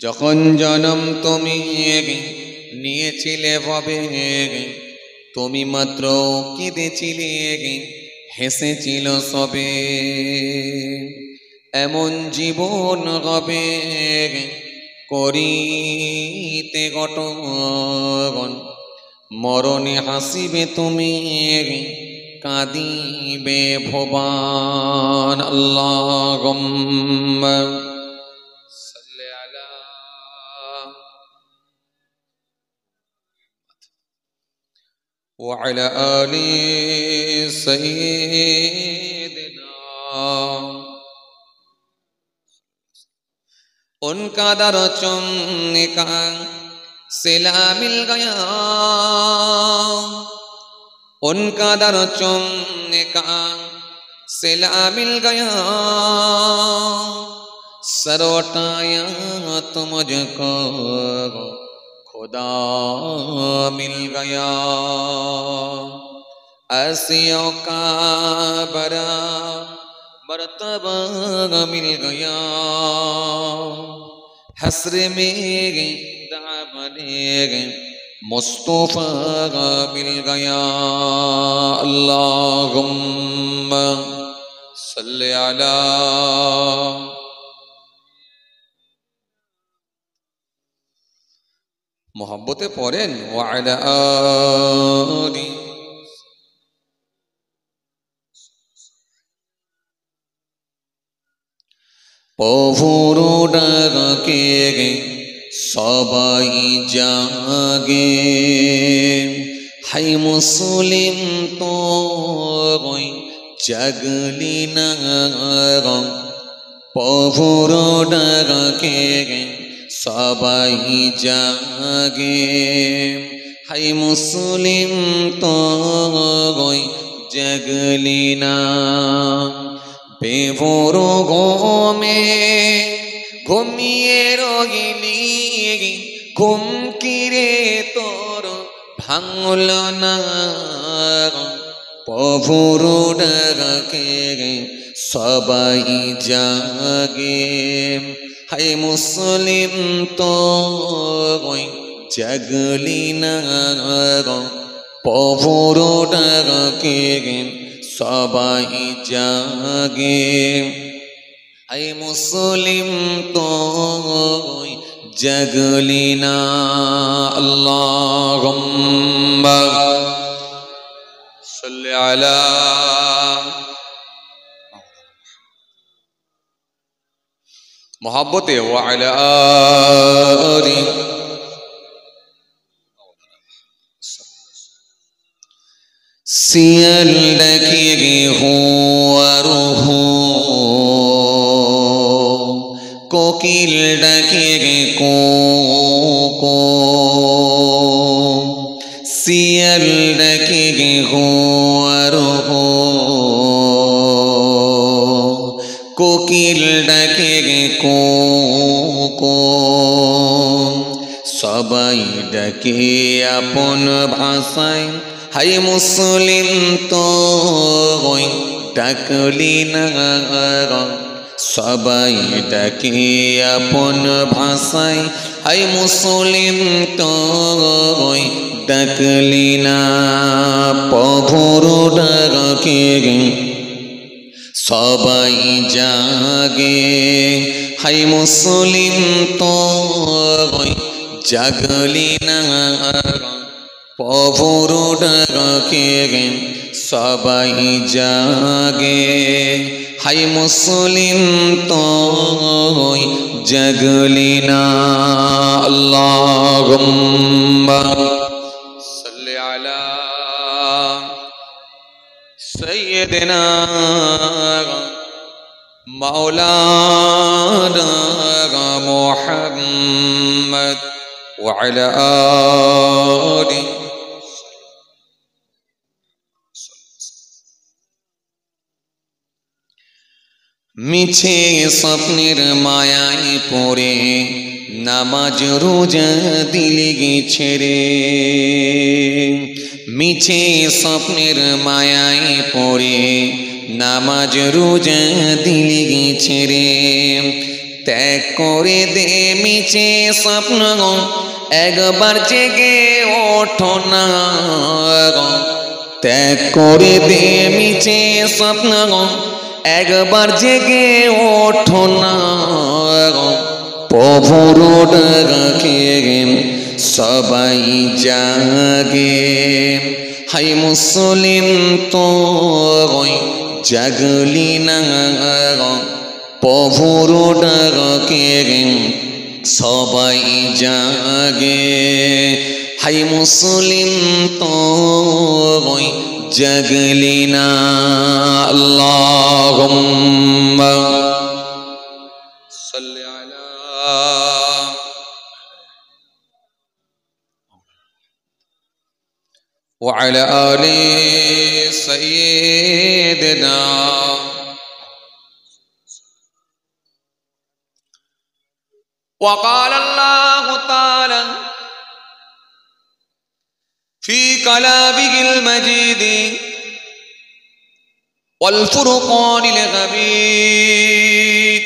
যখন জন্ম তুমি নিয়েছিলে ভবে, তুমি মাত্র কেঁদেছিলে, হেসেছিল সবে। এমন জীবন হবে করিতে গঠন, মরণে হাসিবে তুমি, কাঁদিবে ভবান। আল্লাহুম্মা সাল্লি আলা ওয়া আলা আলি সাইয়্যিদিনা। उनका दर चुमने का सिला मिल गया, उनका दर चुमने का सिला मिल गया, सर उठाया तो मुझको खुदा मिल गया। आसियों का बड़ा मर्तबा मिल गया, हस्र में दामने मुस्तफा मिल गया। अल्लाहुम्मा सल्ली अला मोहब्बते पढ़ेन व अला आली। প্রভুর ডাকে সবাই জাগে, হাই মুসলিম তো জাগলি না। প্রভুর ডাকে সবাই জাগে, হাই মুসলিম তো জাগলি না। বেভোর ঘুমে ঘুমিয়ে রইলি, ঘুম কিরে তোর ভাঙল না। প্রভুর ডাকে সবাই জাগে, হায় মুসলিম তো জাগলি না। প্রভুর ডাকে সবাই জাগে, আই মুসলিম তো জাগলি না। আল্লাহুম্মা সাল্লি আলা মোহাব্বতে ওয়া আলা আলি। सियल डके हो रुहो, कोकिल डके को, सियल डके हो रुहो, कोकिल डके को, सबाई डके अपन भाषाয়, হাই মুসলিম তো ডাকলি না। সবাই ডাকে আপন ভাষায়, হাই মুসলিম তো ডাকলি না। প্রভুর ডাকে সবাই জাগে, হাই মুসলিম তো জাগলি না। প্রভুর ডাকে সবাই জাগে, হাই মুসলিম তো জাগলি না। আল্লাহুম্মা সাল্লি আলা সাইয়্যিদিনা মাওলানা মুহাম্মদ ওয়া আলা আলি। মিছে স্বপ্নের মায়ায় পড়ে নামাজ রোজা দিলি ছেড়ে, মিছে স্বপ্নের মায়ায় পড়ে নামাজ রোজা দিলি ছেড়ে। ত্যাগ করে দে মিছে স্বপ্ন গো, একবার জেগে ওঠো না গো। ত্যাগ করে দে মিছে স্বপ্ন গো, একবার জেগে ওঠো না গো। প্রভুর ডাকে সবাই জাগে, হাই মুসলিম তো জাগলি না গো। প্রভুর ডাকে সবাই জাগে, হাই মুসলিম তো জাগলি না। আল্লাহুম্মা সাল্লি আলা ওয়া আলা আলি সাইয়্যিদিনা। وقال الله تعالى في كلامه المجيد والفرقان الحميد: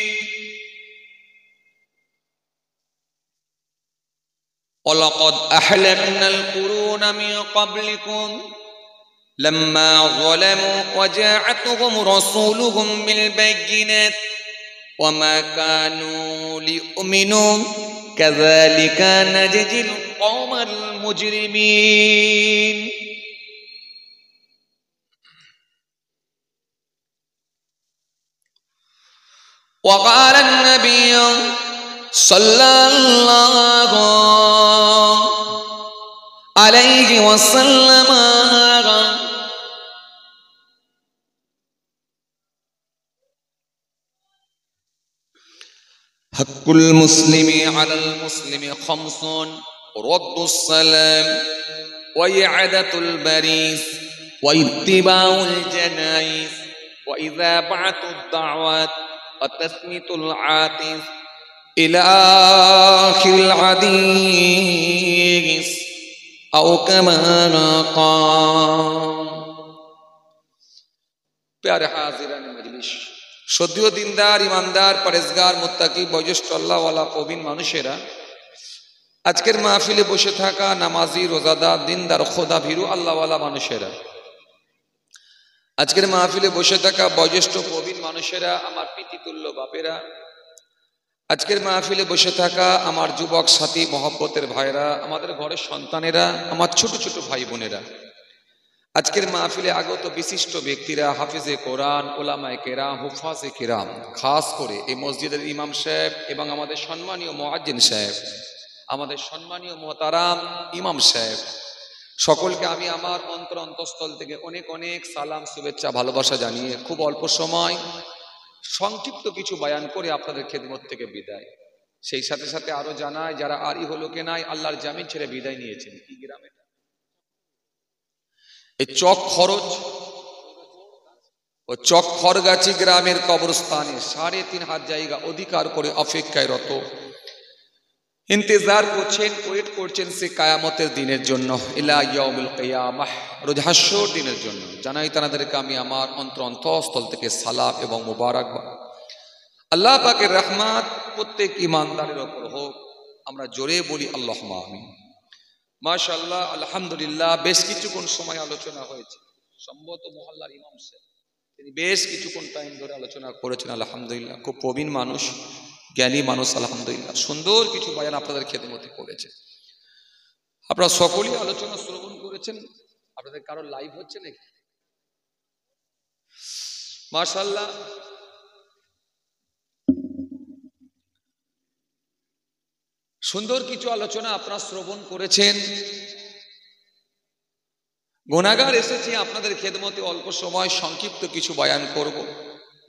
ولقد أهلكنا القرون من قبلكم لما ظلموا وجاءتهم رسولهم بالبينات وما كانوا ليؤمنوا كذلك نجزي القوم المجرمين. وقال النبي صلى الله عليه وسلم: حق المسلم على المسلم خمس: رد السلام، وإعادة البريس، واتباع الجنائز، وإذاعة الدعوات، وتسمية العاطف، إلى آخر الحديث أو كما قال. प्यारे हाजिरान मजलिस, সদ্য দিনদার, ইমানদার, পরেজগার, মুত্তাকি, বয়োজ্যেষ্ঠ আল্লাহওয়ালা প্রবীণ মানুষেরা, আজকের মাহফিলে বসে থাকা নামাজি, রোজাদার, দিনদার, খোদা ভীরু আল্লাহওয়ালা মানুষেরা, আজকের মাহফিলে বসে থাকা বয়োজ্যেষ্ঠ প্রবীণ মানুষেরা, আমার পিতৃতুল্য বাপেরা, আজকের মাহফিলে বসে থাকা আমার যুবক সাথী মহব্বতের ভাইরা, আমাদের ঘরের সন্তানেরা, আমার ছোট ছোট ভাই বোনেরা, আজকের মাহফিলে আগত বিশিষ্ট ব্যক্তিরা, হাফিজে কোরআন, ওলামায়ে কেরাম, হুফাজে কিরাম, খাস করে এই মসজিদের ইমাম সাহেব এবং আমাদের সম্মানীয় মুয়াজ্জিন সাহেব, আমাদের সম্মানীয় মোহতারাম ইমাম সাহেব, সকলকে আমি আমার অন্তঃস্থল থেকে অনেক অনেক সালাম, শুভেচ্ছা, ভালোবাসা জানিয়ে খুব অল্প সময় সংক্ষিপ্ত কিছু বয়ান করে আপনাদের খেদমত থেকে বিদায়। সেই সাথে সাথে আরো জানায়, যারা আর ইহলোকে নাই, আল্লাহর জামিন ছেড়ে বিদায় নিয়েছেন, কি গ্রামে এই চক খরচ ও চক খরগাছি গ্রামের কবরস্থানে ৩.৫ জায়গা অধিকার করে অপেক্ষায় রত, ইন্তজার করছেন, ওয়েট করছেন সে কিয়ামতের দিনের জন্য, ইলা ইয়াউমিল কিয়ামাহ, রোজ হাসর দিনের জন্য। জানাই তাদেরকে আমি আমার অন্তঃস্থল থেকে সালাম এবং মুবারকবাদ। আল্লাহ পাকের রহমত প্রত্যেক ইমানদারের উপর হোক। আমরা জোরে বলি আল্লাহুম্মা আমিন। মাশাআল্লাহ, আলহামদুলিল্লাহ। বেশ কিছুক্ষণ সময় আলোচনা হয়েছে, সম্ভবত মহল্লার ইমাম সাহেব তিনি বেশ কিছুক্ষণ টাইম ধরে আলোচনা করেছেন। আলহামদুলিল্লাহ, খুব প্রবীণ মানুষ, জ্ঞানী মানুষ, আলহামদুলিল্লাহ সুন্দর কিছু বয়ান আপনাদের খেদমতে করেছে। আপনারা সকলেই আলোচনা শ্রবণ করেছেন। আপনাদের কারো লাইভ হচ্ছে নাকি? মাশাআল্লাহ, সুন্দর কিছু আলোচনা আপনারা শ্রবণ করেছেন। গুনাহগার এসেছি আপনাদের খেদমতে, অল্প সময় সংক্ষিপ্ত কিছু বয়ান করব।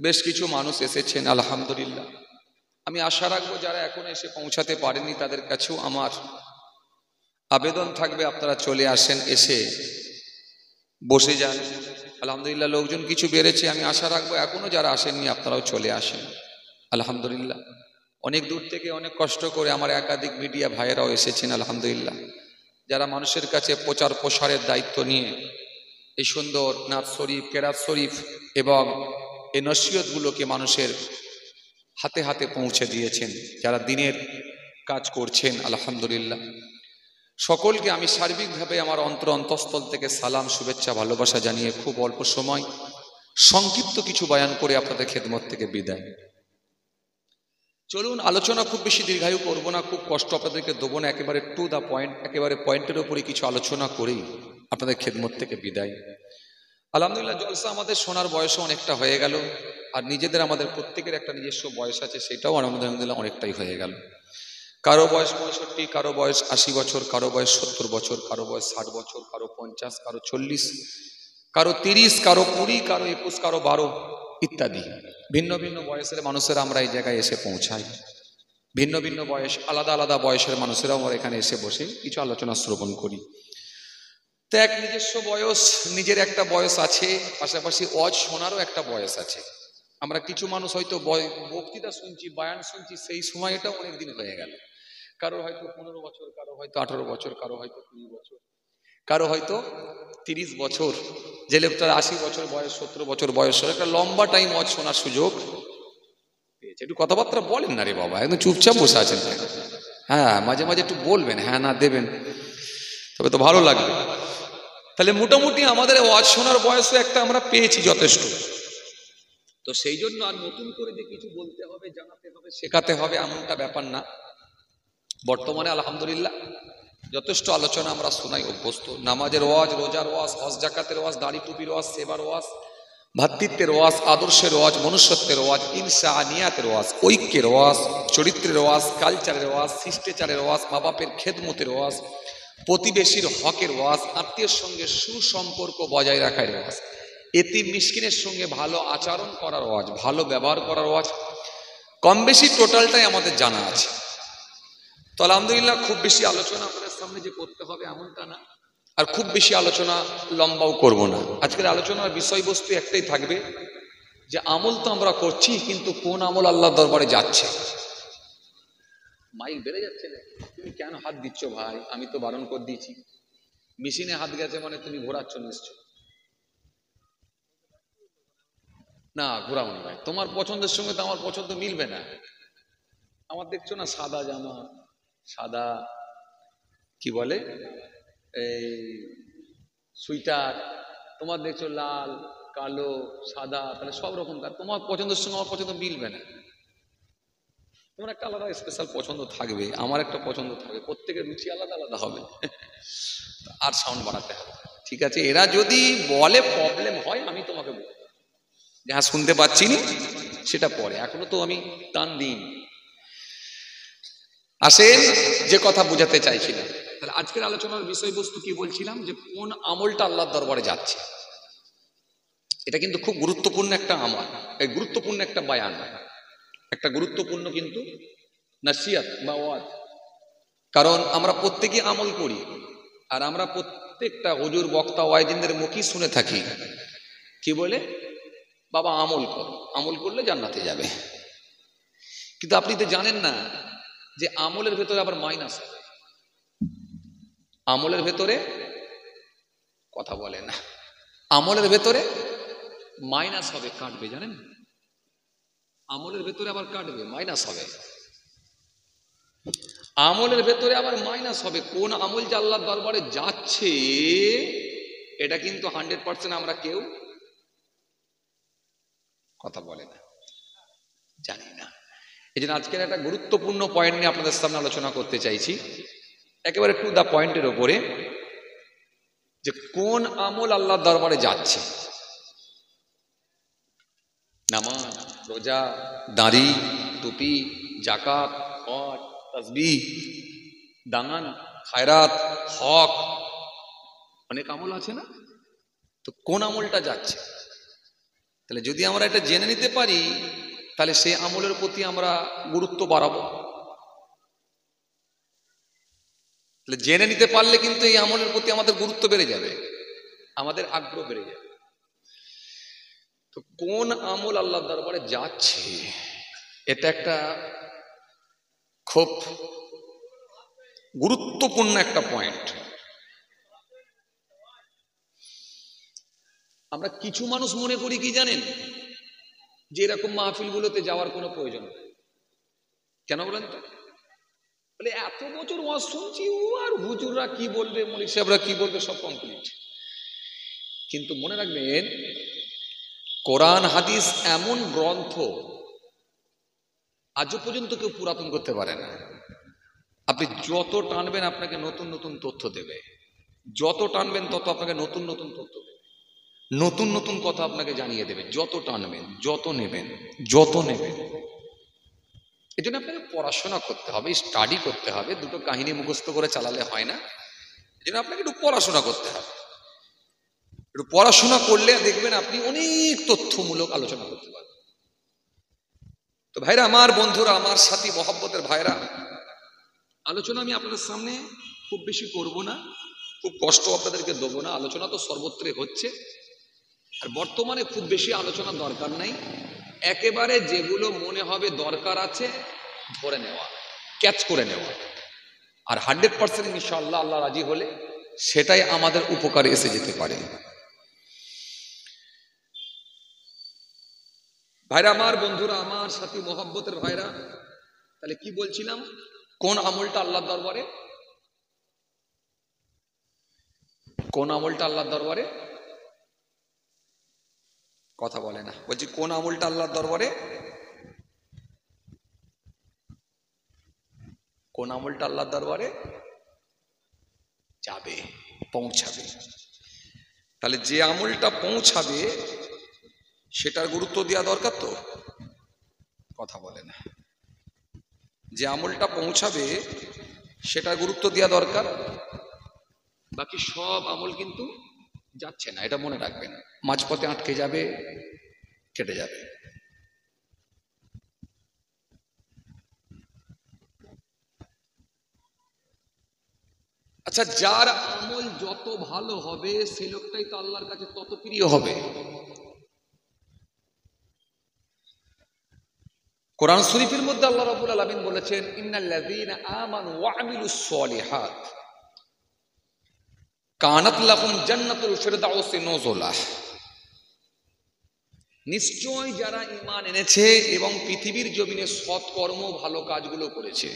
বেশ কিছু মানুষ এসেছেন, আলহামদুলিল্লাহ। আমি আশা রাখবো যারা এখন এসে পৌঁছাতে পারেননি তাদের কাছেও আমার আবেদন থাকবে, আপনারা চলে আসেন, এসে বসে যান। আলহামদুলিল্লাহ, লোকজন কিছু বেড়েছে। আমি আশা রাখবো এখনো যারা আসেননি আপনারাও চলে আসেন। আলহামদুলিল্লাহ, অনেক দূর থেকে অনেক কষ্ট করে আমার একাধিক মিডিয়া ভাইয়েরাও এসেছেন। আলহামদুলিল্লাহ, যারা মানুষের কাছে প্রচার প্রসারের দায়িত্ব নিয়ে এই সুন্দর নাত শরীফ, কেরাত শরীফ এবং এই নসিহতগুলোকে মানুষের হাতে হাতে পৌঁছে দিয়েছেন, যারা দিনের কাজ করছেন, আলহামদুলিল্লাহ। সকলকে আমি সার্বিকভাবে আমার অন্তঃস্থল থেকে সালাম, শুভেচ্ছা, ভালোবাসা জানিয়ে খুব অল্প সময় সংক্ষিপ্ত কিছু বয়ান করে আপনাদের খেদমত থেকে বিদায়। চলুন, আলোচনা খুব বেশি দীর্ঘায়ু করব না, খুব কষ্ট আপনাদেরকে দেবো না, একেবারে টু দ্য পয়েন্ট, একেবারে পয়েন্টের উপরে কিছু আলোচনা করেই আপনাদের খেদমত থেকে বিদায়। আলহামদুলিল্লাহ, জলসা আমাদের শোনার বয়সও অনেকটা হয়ে গেল, আর নিজেদের আমাদের প্রত্যেকের একটা নিজস্ব বয়স আছে, সেটাও আলহামদুলিল্লাহ অনেকটাই হয়ে গেল। কারো বয়স 65, কারো বয়স 80 বছর, কারো বয়স 70 বছর, কারো বয়স 60 বছর, কারো 50, কারো 40, কারো 30, কারো 20, কারো 21, কারো 12 ইত্যাদি। ভিন্ন ভিন্ন বয়সের মানুষেরা আমরা এই জায়গায় এসে পৌঁছাই। ভিন্ন ভিন্ন বয়স, আলাদা আলাদা বয়সের মানুষেরাও আমরা এখানে এসে বসে কিছু আলোচনা শ্রবণ করি। তো এক নিজস্ব বয়স, নিজের একটা বয়স আছে, পাশাপাশি ওয়াজ শোনারও একটা বয়স আছে। আমরা কিছু মানুষ হয়তো বক্তৃতা শুনছি, বয়ান শুনছি, সেই সময়টা অনেক দিন হয়ে গেল। কারো হয়তো 15 বছর, কারো হয়তো 18 বছর, কারো হয়তো 20 বছর, কারো হয়তো 30 বছর, যে লোকটার 80 বছর বয়স, 70 বছর বয়স, একটা লম্বা টাইম ওয়াজ শোনার সুযোগ পেয়েছে। একটু কথাবার্তা বলেন না রে বাবা, একদম চুপচাপ বসে আছেন। হ্যাঁ, মাঝে মাঝে একটু বলবেন, হ্যাঁ না দেবেন, তবে তো ভালো লাগবে। তাহলে মোটামুটি আমাদের ওয়াজ শোনার বয়সও একটা আমরা পেয়েছি যথেষ্ট। তো সেই জন্য আর নতুন করে যে কিছু বলতে হবে, জানাতে হবে, শেখাতে হবে, এমনটা ব্যাপার না। বর্তমানে আলহামদুলিল্লাহ যথেষ্ট আলোচনা আমরা শোনাই অভ্যস্ত। নামাজের ওয়াজ, রোজার ওয়াজ, হজ জাকাতের ওয়াজ, দাড়ি টুপির ওয়াজ, সেবার ওয়াজ, ভ্রাতৃত্বের ওয়াজ, আদর্শের ওয়াজ, মনুষ্যত্বের ওয়াজ, ইনসানিয়াতের ওয়াজ, ঐক্যের ওয়াজ, চরিত্রের ওয়াজ, কালচারের ওয়াজ, শিষ্টাচারের ওয়াজ, মা বাপের খেদমতের ওয়াজ, প্রতিবেশীর হকের ওয়াজ, আত্মীয়ের সঙ্গে সুসম্পর্ক বজায় রাখার ওয়াজ, এতিম মিসকিনের সঙ্গে ভালো আচরণ করার ওয়াজ, ভালো ব্যবহার করার ওয়াজ, কম বেশি টোটালটাই আমাদের জানা আছে। তো আলহামদুলিল্লাহ খুব বেশি আলোচনা আপনাদের সামনে যে করতে হবে এমনটা না, আর খুব বেশি আলোচনা লম্বাও করব না। আজকের আলোচনার বিষয়বস্তু একটাই থাকবে, যে আমল তো আমরা করছি, কিন্তু কোন আমল আল্লাহর দরবারে যাচ্ছে। মাইল বেড়ে যাচ্ছে না, তুমি কেন হাত দিচ্ছ ভাই? আমি তো বারণ করে দিয়েছি। মেশিনে হাত গেছে মানে তুমি ঘোরাচ্ছ নিশ্চয়। না, ঘোরাও না ভাই, তোমার পছন্দের সঙ্গে তো আমার পছন্দ মিলবে না। আমার দেখছো না সাদা জামা, সাদা কি বলে এই সুইটার, তোমার দেখছো লাল, কালো, সাদা, তাহলে সব রকম। তোমার পছন্দের সঙ্গে আমার পছন্দ মিলবে না। তোমার একটা আলাদা স্পেশাল পছন্দ থাকবে, আমার একটা পছন্দ থাকবে, প্রত্যেকের রুচি আলাদা আলাদা হবে। আর সাউন্ড বাড়াতে হবে, ঠিক আছে? এরা যদি বলে প্রবলেম হয়, আমি তোমাকে বলবো যে হ্যাঁ শুনতে পাচ্ছি না, সেটা পরে, এখনো তো আমি টান দিইনি। আসেন, যে কথা বোঝাতে চাইছিলাম, তাহলে আজকের আলোচনার বিষয়বস্তু কি বলছিলাম, যে কোন আমলটা আল্লাহর দরবারে যাচ্ছে। এটা কিন্তু খুব গুরুত্বপূর্ণ একটা আমল, এই গুরুত্বপূর্ণ একটা বয়ান, একটা গুরুত্বপূর্ণ কিন্তু নাসিহত বা ওয়াজ। কারণ আমরা প্রত্যেকেই আমল করি, আর আমরা প্রত্যেকটা হুজুর, বক্তা, ওয়াইজিনদের মুখই শুনে থাকি, কি বলে? বাবা আমল করো, আমল করলে জান্নাতে যাবে। কিন্তু আপনি তো জানেন না যে আমলের ভেতরে আবার মাইনাস হবে। আমলের ভেতরে কথা বলে না, আমলের ভেতরে মাইনাস হবে, কাটবে, জানেন? আমলের ভেতরে আবার কাটবে, মাইনাস হবে। আমলের ভেতরে আবার মাইনাস হবে। কোন আমল যে আল্লাহর দরবারে যাচ্ছে, এটা কিন্তু 100% আমরা কেউ কথা বলে না, জানি না। এই জন্য আজকের একটা গুরুত্বপূর্ণ পয়েন্ট নিয়ে আপনাদের সামনে আলোচনা করতে চাইছি, একেবারে টু দা পয়েন্টের ওপরে, যে কোন আমল আল্লাহর দরবারে যাচ্ছে। নামাজ, রোজা, দাড়ি, টুপি, জাকাত, হজ, তাসবিহ, দান, খায়রাত, হক, অনেক আমল আছে না? তো কোন আমলটা যাচ্ছে? তাহলে যদি আমরা এটা জেনে নিতে পারি, তাহলে সেই আমলের প্রতি আমরা গুরুত্ব বাড়াবো। তাহলে জেনে নিতে পারলে কিন্তু এই আমলের প্রতি আমাদের গুরুত্ব বেড়ে যাবে, আমাদের আগ্রহ বেড়ে যাবে। তো কোন আমল আল্লাহর দরবারে যাচ্ছে, এটা একটা খুব গুরুত্বপূর্ণ একটা পয়েন্ট। আমরা কিছু মানুষ মনে করি কি জানেন, যে এরকম মাহফিলগুলোতে যাওয়ার কোনো প্রয়োজন নেই। কেন বলেন তো? বলে এত বছর ওয়াজ শুনছি, ও আর হুজুররা কি বলবে, মৌলভী সাহেবরা কি বলবে, সব কমপ্লিট। কিন্তু মনে রাখবেন, কোরআন হাদিস এমন গ্রন্থ আজও পর্যন্ত কেউ পুরাতন করতে পারে না। আপনি যত টানবেন আপনাকে নতুন নতুন তথ্য দেবে, যত টানবেন তত আপনাকে নতুন নতুন তথ্য দেবে, নতুন নতুন কথা আপনাকে জানিয়ে দেবে, যত টানবেন, যত নেবেন, যত নেবেন। এই জন্য আপনাকে পড়াশোনা করতে হবে, স্টাডি করতে হবে। দুটো কাহিনী মুখস্থ করে চালালে হয় না, এই জন্য আপনাকে একটু পড়াশোনা করতে হবে। একটু পড়াশোনা করলে দেখবেন আপনি অনেক তথ্যমূলক আলোচনা করতে পারবেন। তো ভাইরা আমার, বন্ধুরা আমার, সাথী মহব্বতের ভাইরা, আলোচনা আমি আপনাদের সামনে খুব বেশি করব না, খুব কষ্ট আপনাদেরকে দেবো না। আলোচনা তো সর্বত্রই হচ্ছে, আর বর্তমানে খুব বেশি আলোচনা দরকার নাই। একেবারে যেগুলো মনে হবে দরকার আছে ধরে নেওয়া, ক্যাচ করে নেওয়া, আর 100% ইনশাআল্লাহ আল্লাহ রাজি হলে সেটাই আমাদের উপকারে এসে যেতে পারে। ভাইরা আমার, বন্ধুরা আমার, সাথী মোহাব্বতের ভাইরা, তাহলে কি বলছিলাম? কোন আমলটা আল্লাহর দরবারে, কোন আমলটা আল্লাহর দরবারে? কথা বলে না। বলছি কোন আমলটা আল্লাহর দরবারে, কোন আমলটা আল্লাহর দরবারে যাবে, পৌঁছাবে। তাহলে যে আমলটা পৌঁছাবে সেটার গুরুত্ব দেওয়া দরকার তো। কথা বলে না। যে আমলটা পৌঁছাবে সেটার গুরুত্ব দেওয়া দরকার। বাকি সব আমল কিন্তু যাচ্ছে না, এটা মনে রাখবেন। মাঝপথে আটকে যাবে, কেটে যাবে। আচ্ছা, যার আমল যত ভালো হবে সেই লোকটাই তো আল্লাহর কাছে তত প্রিয় হবে। কোরআন শরীফের মধ্যে আল্লাহ রাব্বুল আলামিন বলেছেন, ইন্নাল্লাযীনা আমানু ওয়া আমিলুস সলিহাত কানাত লাহুম জান্নাতুল ফিরদাউসি নুজুলা। নিশ্চয় যারা ঈমান এনেছে এবং পৃথিবীর জমিনে সৎকর্ম, ভালো কাজগুলো করেছে,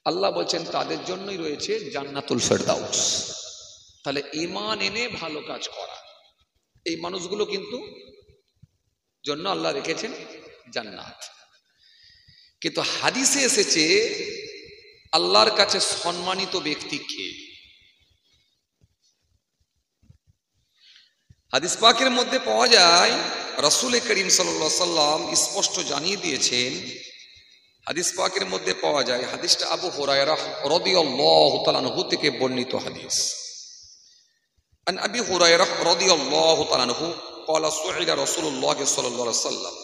আল্লাহ বলছেন তাদের জন্যই রয়েছে জান্নাতুল ফিরদাউস। তাহলে ঈমান এনে ভালো কাজ করা, এই মানুষগুলো কিন্তু জন্য আল্লাহ রেখেছেন জান্নাত। কিন্তু হাদিসে এসেছে আল্লাহর কাছে সম্মানিত ব্যক্তি কে? হাদিস পাকের মধ্যে পাওয়া যায়, রাসূল করিম সাল্লাল্লাহু আলাইহি সাল্লাম স্পষ্ট জানিয়ে দিয়েছেন। হাদিস পাকের মধ্যে পাওয়া যায়, হাদিসটা আবু হুরায়রা রাদিয়াল্লাহু তাআলা আনহু থেকে বর্ণিত হাদিস। আন আবি হুরায়রা রাদিয়াল্লাহু তাআলা আনহু قال سئل رسول الله صلى الله عليه وسلم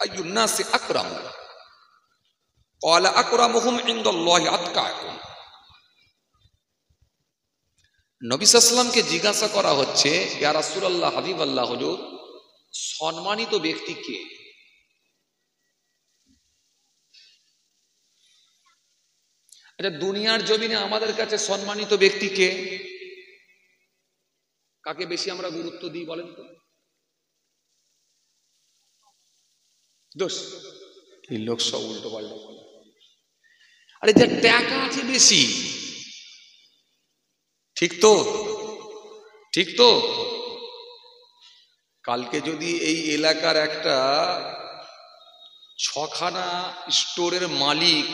أي الناس أكرم قال أكرمهم عند الله أتقاكم। নবী সাল্লাল্লাহু আলাইহি ওয়াসাল্লামকে জিজ্ঞাসা করা হচ্ছে, ইয়া রাসূলুল্লাহ, হাবিবাল্লাহ, হুজুর, সম্মানিত ব্যক্তি কে? আচ্ছা, দুনিয়ার জমিনে আমাদের কাছে সম্মানিত ব্যক্তি কে? কাকে বেশি আমরা গুরুত্ব দিই বলেন তো? দোষ এই লোক সব উল্টো পাল্টা বলে। আরে যার টাকা আছে বেশি, ঠিক তো? ঠিক তো? কালকে যদি এই এলাকার একটা 6খানা স্টোরের মালিক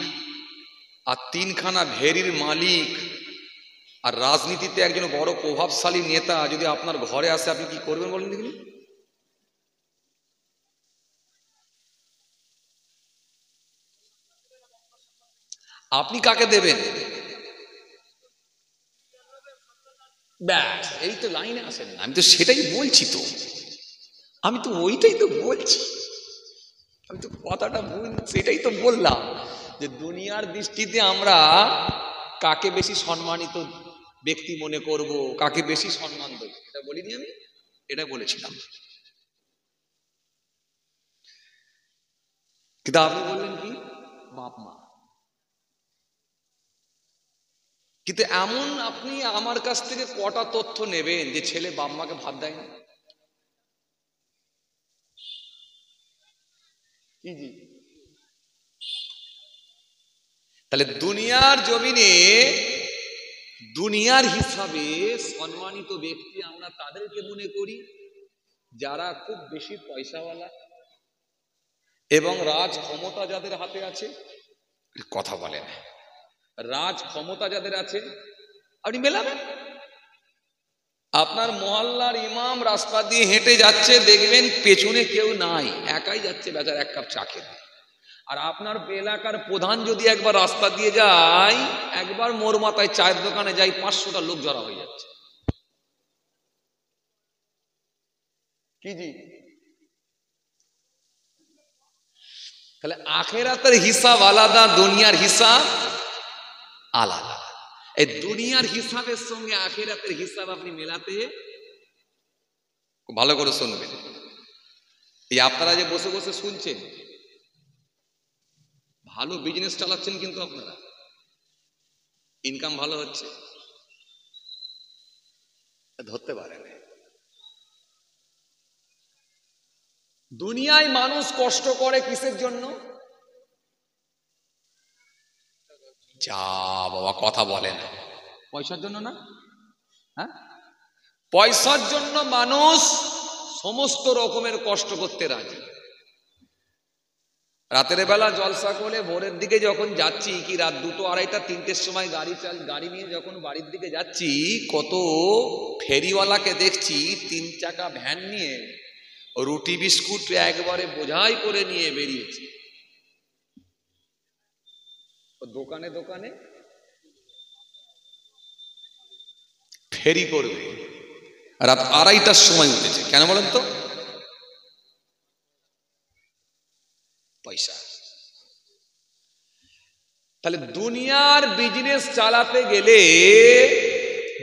আর 3খানা ভেরির মালিক আর রাজনীতিতে একজন বড় প্রভাবশালী নেতা যদি আপনার ঘরে আসে, আপনি কি করবেন বলেন দেখি? আপনি কাকে দেবেন? ব্যাস, এই তো লাইনে আসেন না। আমি তো সেটাই বলছি, তো আমি তো ওইটাই তো বলছি। আমি তো কথাটা সেটাই তো বললাম যে দুনিয়ার দৃষ্টিতে আমরা কাকে বেশি সম্মানিত ব্যক্তি মনে করব, কাকে বেশি সম্মান দেব, এটা বলিনি আমি, এটা বলেছিলাম। কিন্তু আপনি বললেন কি? বাপ মা। কিন্তু এমন আপনি আমার কাছ থেকে কটা তথ্য নেবেন যে ছেলে বাপ মাকে ভাত দেয় না? কি জি? তাহলে দুনিয়ার জমিনে দুনিয়ার হিসাবে সম্মানিত ব্যক্তি আমরা তাদেরকে মনে করি যারা খুব বেশি পয়সাওয়ালা এবং রাজ ক্ষমতা যাদের হাতে আছে। কথা বলেন, রাজ ক্ষমতা যাদের আছে আপনি মেলাবেন। আপনার মহল্লার ইমাম রাস্তা দিয়ে হেঁটে যাচ্ছে, দেখবেন পেছনে কেউ নাই, একাই যাচ্ছে বেচার এক কাপ চা খেতে। আর আপনার এলাকার প্রধান যদি একবার রাস্তা দিয়ে যায়, একবার মোর মাথায় চায়ের দোকানে যাই 500টা লোক জড়া হয়ে যাচ্ছে। কি জি? তাহলে আখেরাতের হিসাব আলাদা, দুনিয়ার হিসাব আলাদা। এই দুনিয়ার হিসাবের সঙ্গে আখেরাতের হিসাব আপনি মেলাতে ভালো করে শুনবেন। এই আপনারা যে বসে বসে শুনছেন, ভালো বিজনেস চালাচ্ছেন, কিন্তু আপনারা ইনকাম ভালো হচ্ছে, ধরতে পারেন। দুনিয়ায় মানুষ কষ্ট করে কিসের জন্য? যা বাবা কথা বলে না, পয়সার জন্য না? হ্যাঁ, পয়সার জন্য মানুষ সমস্ত রকমের কষ্ট করতে রাজি। রাতের বেলা জলসা করে ভোরের দিকে যখন যাচ্ছি, কি রাত 2টো 2:30 3টের সময় গাড়ি নিয়ে যখন বাড়ির দিকে যাচ্ছি, কত ফেরিওয়ালাকে দেখছি 3 চাকা ভ্যান নিয়ে রুটি বিস্কুট একবারে বোঝাই করে নিয়ে বেরিয়েছে। দোকানে দোকানে ফেরি করবে, রাত 2:30টার সময় উঠেছে। কেন বলেন তো? পয়সা। তাহলে দুনিয়ার বিজনেস চালাতে গেলে,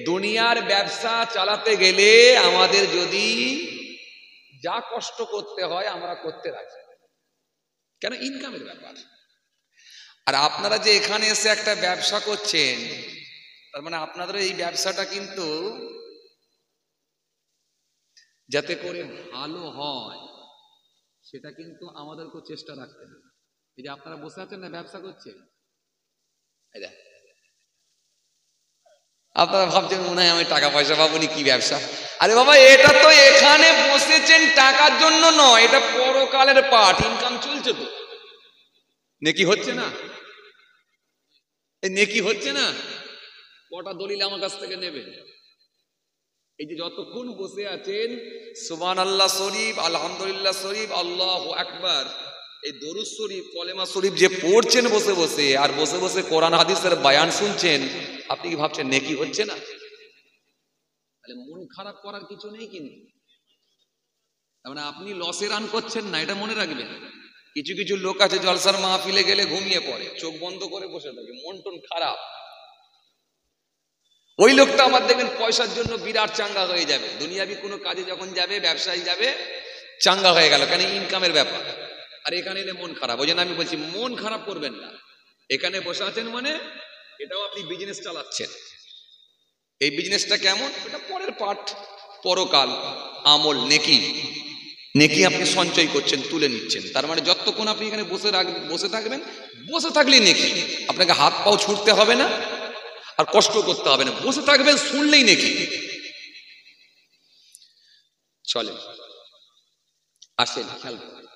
দুনিয়ার ব্যবসা চালাতে গেলে আমাদের যদি যা কষ্ট করতে হয় আমরা করতে রাজি। কেন? ইনকামের ব্যাপার। আর আপনারা যে এখানে এসে একটা ব্যবসা করছেন, তার মানে আপনাদের এই ব্যবসাটা কিন্তু যাতে করে ভালো হয় সেটা কিন্তু আমাদেরকে চেষ্টা রাখতে হবে। এই যে আপনারা বসে আছেন না, ব্যবসা করছেন, আপনারা ভাবছেন মনে হয় আমি টাকা পয়সা পাবো নি, কি ব্যবসা? আরে বাবা, এটা তো এখানে বসেছেন টাকার জন্য নয়, এটা পরকালের পাঠ। ইনকাম চলছে তো, নেকি হচ্ছে না? এই নেকি হচ্ছে না? কটা দলিল আমার কাছ থেকে নেবেন? এই যে যতক্ষণ বসে আছেন সুবহানাল্লাহ শরীফ, আলহামদুলিল্লাহ শরীফ, আল্লাহু আকবার, এই দরুদ শরীফ, কলেমা শরীফ যে পড়ছেন বসে বসে, আর বসে বসে কোরআন হাদিসের বয়ান শুনছেন, আপনি কি ভাবছেন নেকি হচ্ছে না? তাহলে মন খারাপ করার কিছু নেই। কিন্তু তার মানে আপনি লসে রান করছেন না, এটা মনে রাখবেন। কিছু কিছু লোক আছে জলসার মাহফিলে গেলে ঘুমিয়ে পড়ে, চোখ বন্ধ করে বসে থাকে, মন টন খারাপ। ওই লোকটা আমার দেখবেন পয়সার জন্য বিরাট চাঙ্গা হয়ে যাবে। দুনিয়াবি কোনো কাজে যখন যাবে, ব্যবসায় যাবে, চাঙ্গা হয়ে গেল, কেন? ইনকামের ব্যাপার। আর এখানে এলে মন খারাপ। ওই জন্য আমি বলছি মন খারাপ করবেন না। এখানে বসে আছেন মানে এটাও আপনি বিজনেস চালাচ্ছেন। এই বিজনেসটা কেমন? এটা পরের পাঠ, পরকাল, আমল, নেকি। নেকি আপনি সঞ্চয় করছেন, তুলে নিচ্ছেন। তার মানে যতক্ষণ আপনি এখানে বসে থাকবেন, বসে থাকলেই নেকি। আপনাকে হাত পাও ছুটতে হবে না, আর কষ্ট করতে হবে না, বসে থাকবেন, শুনলেই নেকি। চলেন আসেন, খেয়াল করেন।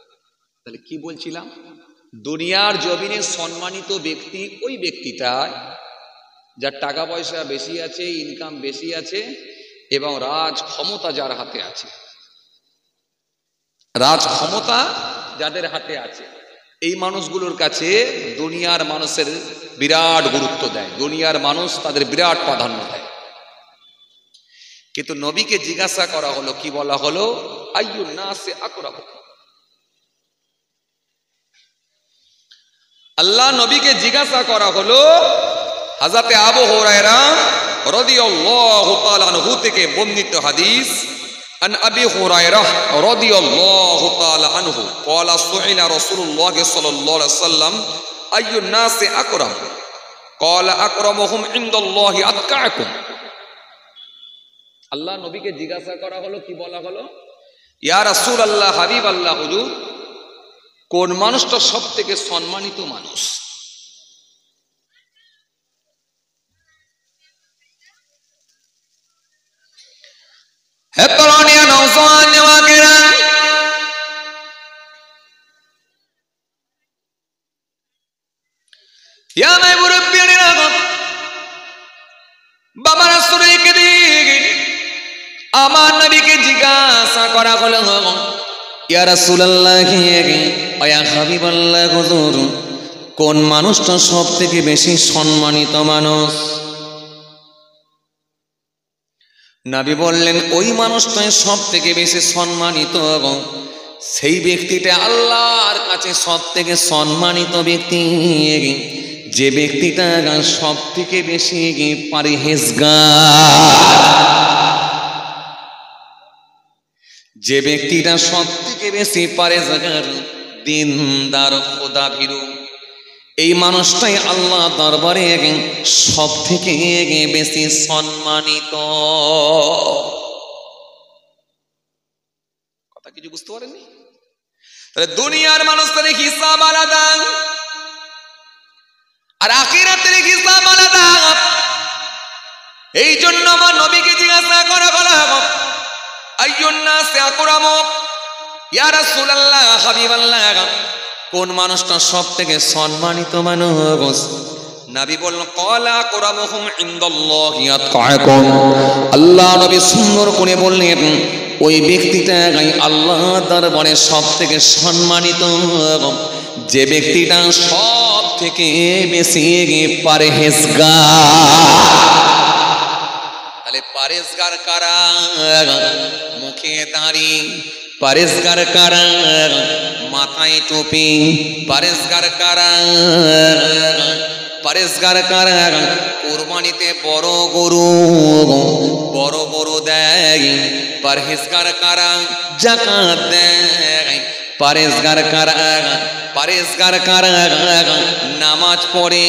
তাহলে কি বলছিলাম? দুনিয়ার জমিনে সম্মানিত ব্যক্তি ওই ব্যক্তিটা যার টাকা পয়সা বেশি আছে, ইনকাম বেশি আছে, এবং রাজ ক্ষমতা যার হাতে আছে। রাজ ক্ষমতা যাদের হাতে আছে, এই মানুষগুলোর কাছে দুনিয়ার মানুষের বিরাট গুরুত্ব দেয়, দুনিয়ার মানুষ তাদের বিরাট প্রাধান্য দেয়। কিন্তু নবীকে জিজ্ঞাসা করা হলো, কি বলা হলো? আইয়ুন নাসে আকরাম। আল্লাহ নবীকে জিজ্ঞাসা করা হলো, হযরতে আবু হুরায়রা রাদিয়াল্লাহু তাআলা আনহু থেকে বর্ণিত হাদিস, আন আবি হুরায়রা রাদিয়াল্লাহু তাআলা আনহু ক্বালা সুইলা রাসূলুল্লাহ সাল্লাল্লাহু আলাইহি ওয়াসাল্লাম আইয়ুন নাসি আকরাম ক্বালা আকরামুহুম ইনদাল্লাহি আতকাকুম। আল্লাহ নবীকে জিজ্ঞাসা করা হলো, কি বলা হলো? ইয়া রাসূলুল্লাহ, হাবিব আল্লাহ হুজুর, কোন মানুষটা সবথেকে সম্মানিত মানুষ? আমার নবীকে জিজ্ঞাসা করা হলো, ইয়া রাসূলুল্লাহ ইয়া হাবিবাল্লাহ, হুজুর কোন মানুষটা সব থেকে বেশি সম্মানিত মানুষ? নবী বললেন, ওই মানুষটাই সব থেকে বেশি সম্মানিত, সেই ব্যক্তিটা আল্লাহর কাছে সব থেকে সম্মানিত ব্যক্তি, যে ব্যক্তিটা সব থেকে বেশি পরহেজগার, যে ব্যক্তিটা সব থেকে বেশি পরহেজগার, দিনদার, খোদাভীরু, এই মানুষটাই আল্লাহ দরবারে সব থেকে বেশি সম্মানিত। কথা কিছু বুঝতে পারেননি? তাহলে দুনিয়ার মানুষদের হিসাব আলাদা আর আখিরাতের হিসাব আলাদা। এই জন্য আমার নবীকে জিজ্ঞাসা করা হলো, আইয়ুন নাসি আকরামু, ইয়া রাসূলুল্লাহ, হাবিবাল্লাহ, কোন মানুষটা সব থেকে সম্মানিত মানুষ? নবী বললেন, ক্বালা আকরামুহুম ইনদাল্লাহি আতকাকুম। আল্লাহ নবী সুন্দর করে বললেন, ওই ব্যক্তিটা আল্লাহ দরবারে সব থেকে সম্মানিত, যে ব্যক্তিটা সব থেকে বেশি পরহেজগার। তাহলে পরহেজগার কারা? মুখে দাড়ি, পরহেজগার কারা? মাথায় টুপি, পরহেজগার কারা? পরহেজগার কারা? কুরবানিতে বড় গরু দেয়, পরহেজগার কারা? যাকাত দেয়, পরহেজগার কারা? পরহেজগার কারা? নামাজ পড়ে,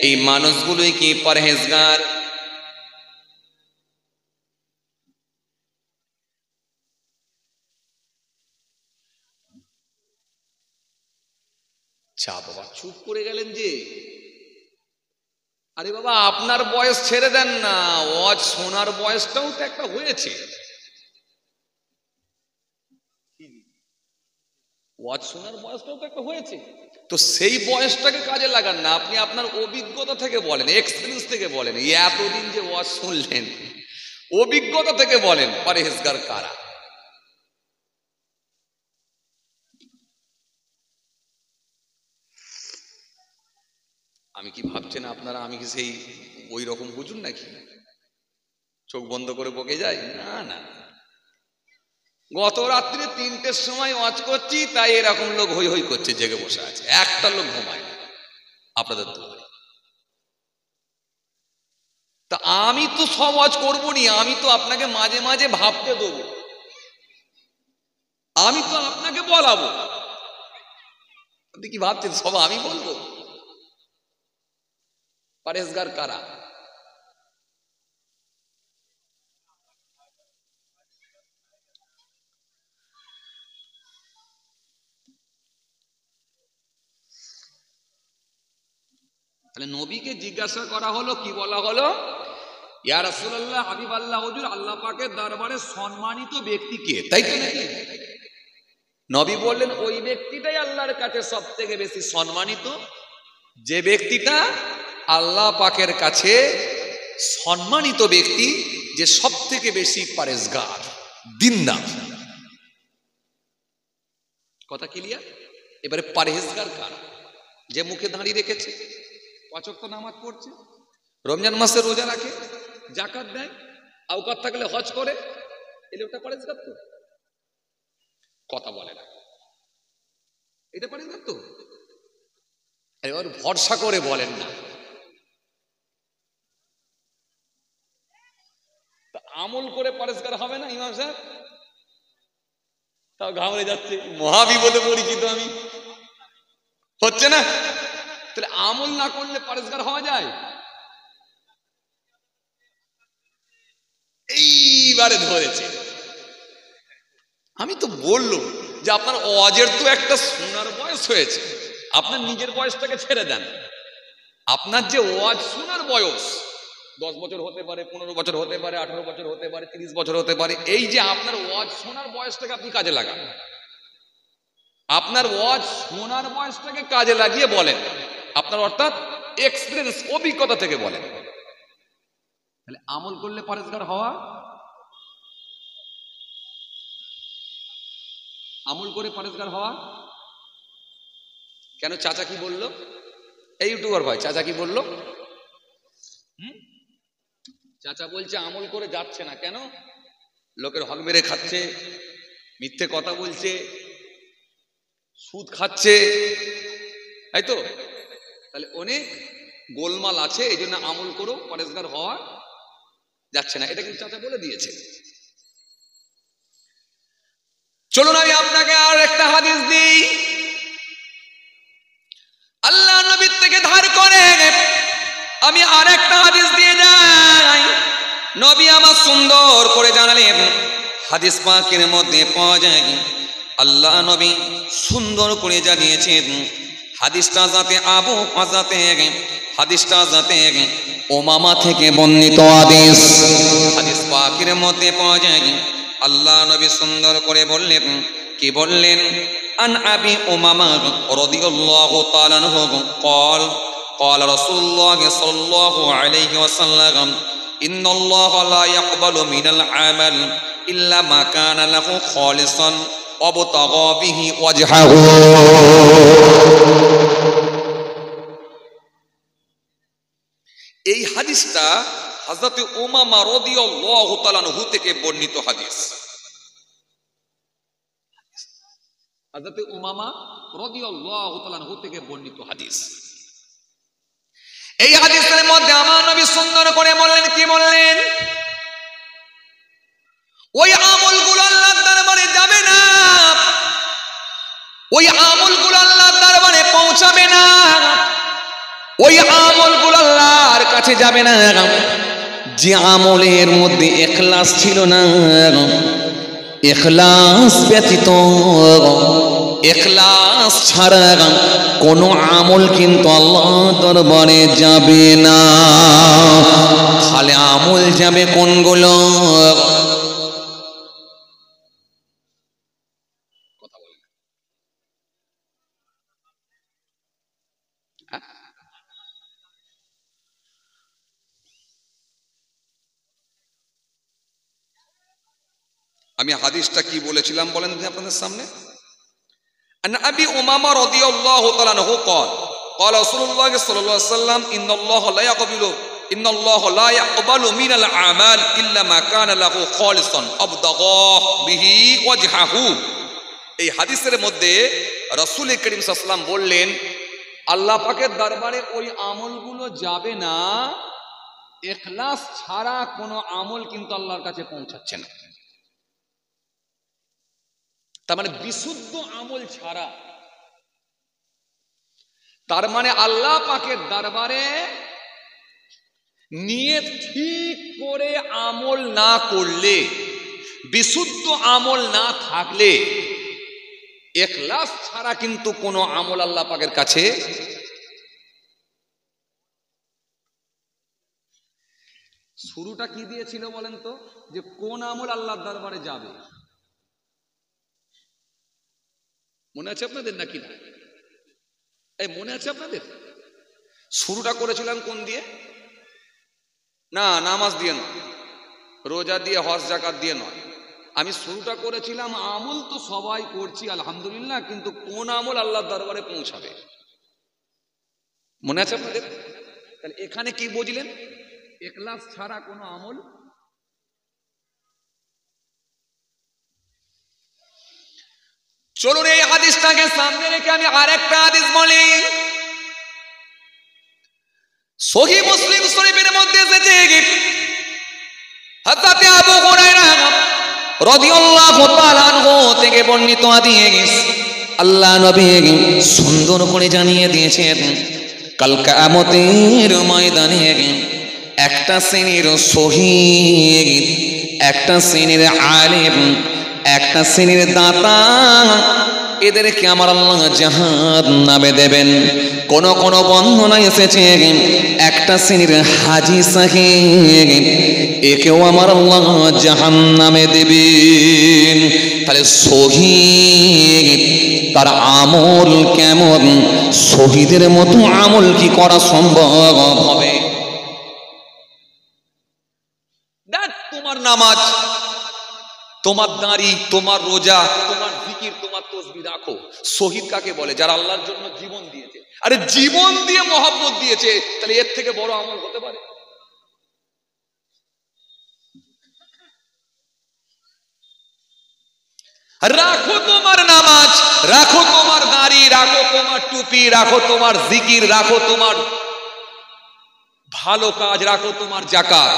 এই মানুষগুলোই কি পরহেজগার? বাবা চুপ করে গেলেন যে? আরে বাবা, আপনার বয়স ছেড়ে দেন না, ওয়াজ শোনার বয়সটাও তো একটা হয়েছে। ওয়াজ শোনার বয়সটাও তো একটা হয়েছে, তো সেই বয়সটাকে কাজে লাগান না। আপনি আপনার অভিজ্ঞতা থেকে বলেন, এক্সপিরিয়েন্স থেকে বলেন, এতদিন যে ওয়াজ শুনলেন, অভিজ্ঞতা থেকে বলেন পরহেজগার কারা? আমি কি ভাবছেন আপনারা আমি কি সেই ওই রকম বুঝুন নাকি? চোখ বন্ধ করে বকে যাই? না না, গত রাত্রে 3টের সময় ওয়াজ করছি, তাই এরকম লোক হই হই করছে, জেগে বসে আছে, একটা লোক ঘুমায় না আপনাদের দোয়ারে। তা আমি তো সব ওয়াজ করবো নি, আমি তো আপনাকে মাঝে মাঝে ভাবতে দেবো, আমি তো আপনাকে বলাবো। আপনি কি ভাবছেন সব আমি বলবো? পরহেজগার কারা? তাহলে নবীকে জিজ্ঞাসা করা হলো, কি বলা হলো? ইয়া রাসূলুল্লাহ, হাবিবাল্লাহ, হুজুর আল্লাহ পাকের দরবারে সম্মানিত ব্যক্তি কে? তাই তো নাকি? নবী বললেন, ওই ব্যক্তিটাই আল্লাহর কাছে সব থেকে বেশি সম্মানিত, যে ব্যক্তিটা আল্লাহ পাকের কাছে সম্মানিত ব্যক্তি, যে সব থেকে বেশি পরহেজগার, দিনদার। কথা ক্লিয়ার? এবারে পরহেজগার কারা? যে মুখে দাঁড়ি রেখেছে, 5 ওয়াক্ত নামাজ পড়ছে, রমজান মাসে রোজা রাখে, যাকাত দেয়, আওকাত থাকলে হজ করে, এই লোকটা পরহেজগার তো? কথা বলে না, এটা পরহেজগার তো? এবার ভরসা করে বলেন না, আমল করে পরহেজগার হবে না ইমাম সাহেব? তাও ঘাবড়ে যাচ্ছে, মহাবিপদে পরিচিত আমি, হচ্ছে না। তাহলে আমল না করলে পরহেজগার হওয়া যায়? এইবারে ধরেছে। আমি তো বললাম যে আপনার ওয়াজের তো একটা শোনার বয়স হয়েছে, আপনার নিজের বয়সটাকে ছেড়ে দেন। আপনার যে ওয়াজ শোনার বয়স 10 বছর হতে পারে, 15 বছর হতে পারে, 18 বছর হতে পারে, 30 বছর হতে পারে, এই যে আপনার ওয়াজ শোনার বয়সটাকে আপনি কাজে লাগান, আপনার ওয়াজ শোনার বয়সটাকে কাজে লাগিয়ে বলেন, আপনার অর্থাৎ এক্সপিরিয়েন্স, অভিজ্ঞতা থেকে বলেন। তাহলে আমল করলে পরহেজগার হওয়া আমল করে পরেজগার হওয়া। কেন? চাচা কি বললো? এই ইউটিউবার ভাই, চাচা কি বললো? চাচা বলছে আমল করে যাচ্ছে না। কেন? লোকের হক মেরে খাচ্ছে, মিথ্যে কথা বলছে, সুদ খাচ্ছে, তাই তো? তাহলে অনেক গোলমাল আছে, এই জন্য আমল করো পরেজগার হওয়া যাচ্ছে না। এটা কিন্তু চাচা বলে দিয়েছে। চলুন আমি আপনাকে আর একটা হাদিস দিই, আল্লাহ নবীর থেকে ধার করে আমি আর একটা হাদিস দিয়ে যাই। নবী আমার সুন্দর করে জানালেন, হাদিস পাকের মধ্যে পাওয়া যায়, আল্লাহ নবী সুন্দর করে জানিয়েছেন। হাদিসটা যাতে উমামা থেকে বর্ণিত হাদিস। হাদিস পাকের মধ্যে পাওয়া যায়, আল্লাহ নবী সুন্দর করে বললেন, কি বললেন? আন আবি উমামা রাদিয়াল্লাহু তাআলা আনহু قال قال رسول الله صلى الله عليه وسلم إن الله لا يقبل من العمل إلا ما كان له خالصا وابتغى به وجهه। এই হাদিসটা হযরত উমামা রাদিয়াল্লাহু তাআলা আনহু থেকে বর্ণিত হাদিস। হযরত উমামা রাদিয়াল্লাহু তাআলা আনহু থেকে বর্ণিত হাদিস। এই হাদিসের মধ্যে আমার নবী সুন্দর করে বললেন, কি বললেন? ওই আমলগুলো আল্লাহর দরবারে যাবে না, ওই আমলগুলো আল্লাহর দরবারে পৌঁছাবে না, ওই আমলগুলো আল্লাহর কাছে যাবে না যে আমলের মধ্যে ইখলাস ছিল না। ইখলাস ব্যতীত, ইখলাস ছাড়া কোনো আমল কিন্তু আল্লাহর দরবারে যাবে না। তাহলে আমল যাবে কোনগুলো? কথা বলেন। আমি হাদিসটা কি বলেছিলাম বলেন আপনাদের সামনে? আন আবি উমামা রাদিয়াল্লাহু তাআলা আনহু قال قال رسول الله صلى الله عليه وسلم إن الله لا يقبل من الأعمال إلا ما كان له خالصا أبتغى به وجهه। এই হাদিসের মধ্যে রাসূল করিম সাল্লাল্লাহু আলাইহি ওয়াসাল্লাম বললেন, আল্লাহ পাকের দরবারে ওই আমলগুলো যাবে না, ইখলাস ছাড়া কোনো আমল কিন্তু আল্লাহর কাছে পৌঁছাচ্ছে না। তার মানে বিশুদ্ধ আমল ছাড়া, তার মানে আল্লাহ পাকের দরবারে নিয়ত ঠিক করে আমল না করলে, বিশুদ্ধ আমল না থাকলে, ইখলাস ছাড়া কিন্তু কোনো আমল আল্লাহ পাকের কাছে। শুরুটা কি দিয়েছিল বলেন তো, যে কোন আমল আল্লাহর দরবারে যাবে? মনে আছে আপনাদের নাকি না? এই মনে আছে আপনাদের? শুরুটা করেছিলাম কোন দিয়ে? না, নামাজ দিয়ে নয়, রোজা দিয়ে, হজ যাকাত দিয়ে নয়। আমি শুরুটা করেছিলাম আমল তো সবাই করছি আলহামদুলিল্লাহ, কিন্তু কোন আমল আল্লাহর দরবারে পৌঁছাবে? মনে আছে আপনাদের? তাহলে এখানে কি বুঝলেন? ইখলাস ছাড়া কোনো আমল। চলুন এই হাদিসটাকে সামনে রেখে আমি আরেকটা হাদিস বলি। সহিহ মুসলিম শরীফের মধ্যে এসেছে, হযরত আবু হুরায়রা রাদিয়াল্লাহু তাআলা আনহু থেকে বর্ণিত হাদিস। আল্লাহ নবী সুন্দর করে জানিয়ে দিয়েছেন, কাল কিয়ামতের ময়দানে একটা শ্রেণীর শহীদ, একটা শ্রেণীর আলেম, একটা শ্রেণীর দাতা, এদেরকে আমার আল্লাহ জাহান্নামে দেবেন। কোন কোন বর্ণনায় এসেছে একটা শ্রেণীর হাজী সাহেব, একেও আমার আল্লাহ জাহান্নামে দেবেন। তাহলে শহীদ, তার আমল কেমন? শহীদের মতো আমল কি করা সম্ভব হবে? দেখ, তোমার নামাজ, তোমার দাঁড়ি, তোমার রোজা, তোমার জিকির তোমার তসবিহ রাখো। শহীদ কাকে বলে? যারা আল্লাহর জন্য জীবন দিয়েছে। আরে জীবন দিয়ে মহব্বত দিয়েছে, তাহলে এর থেকে বড় আমল হতে পারে? রাখো তোমার নামাজ, রাখো তোমার দাড়ি, রাখো তোমার টুপি, রাখো তোমার জিকির, রাখো তোমার ভালো কাজ, রাখো তোমার যাকাত।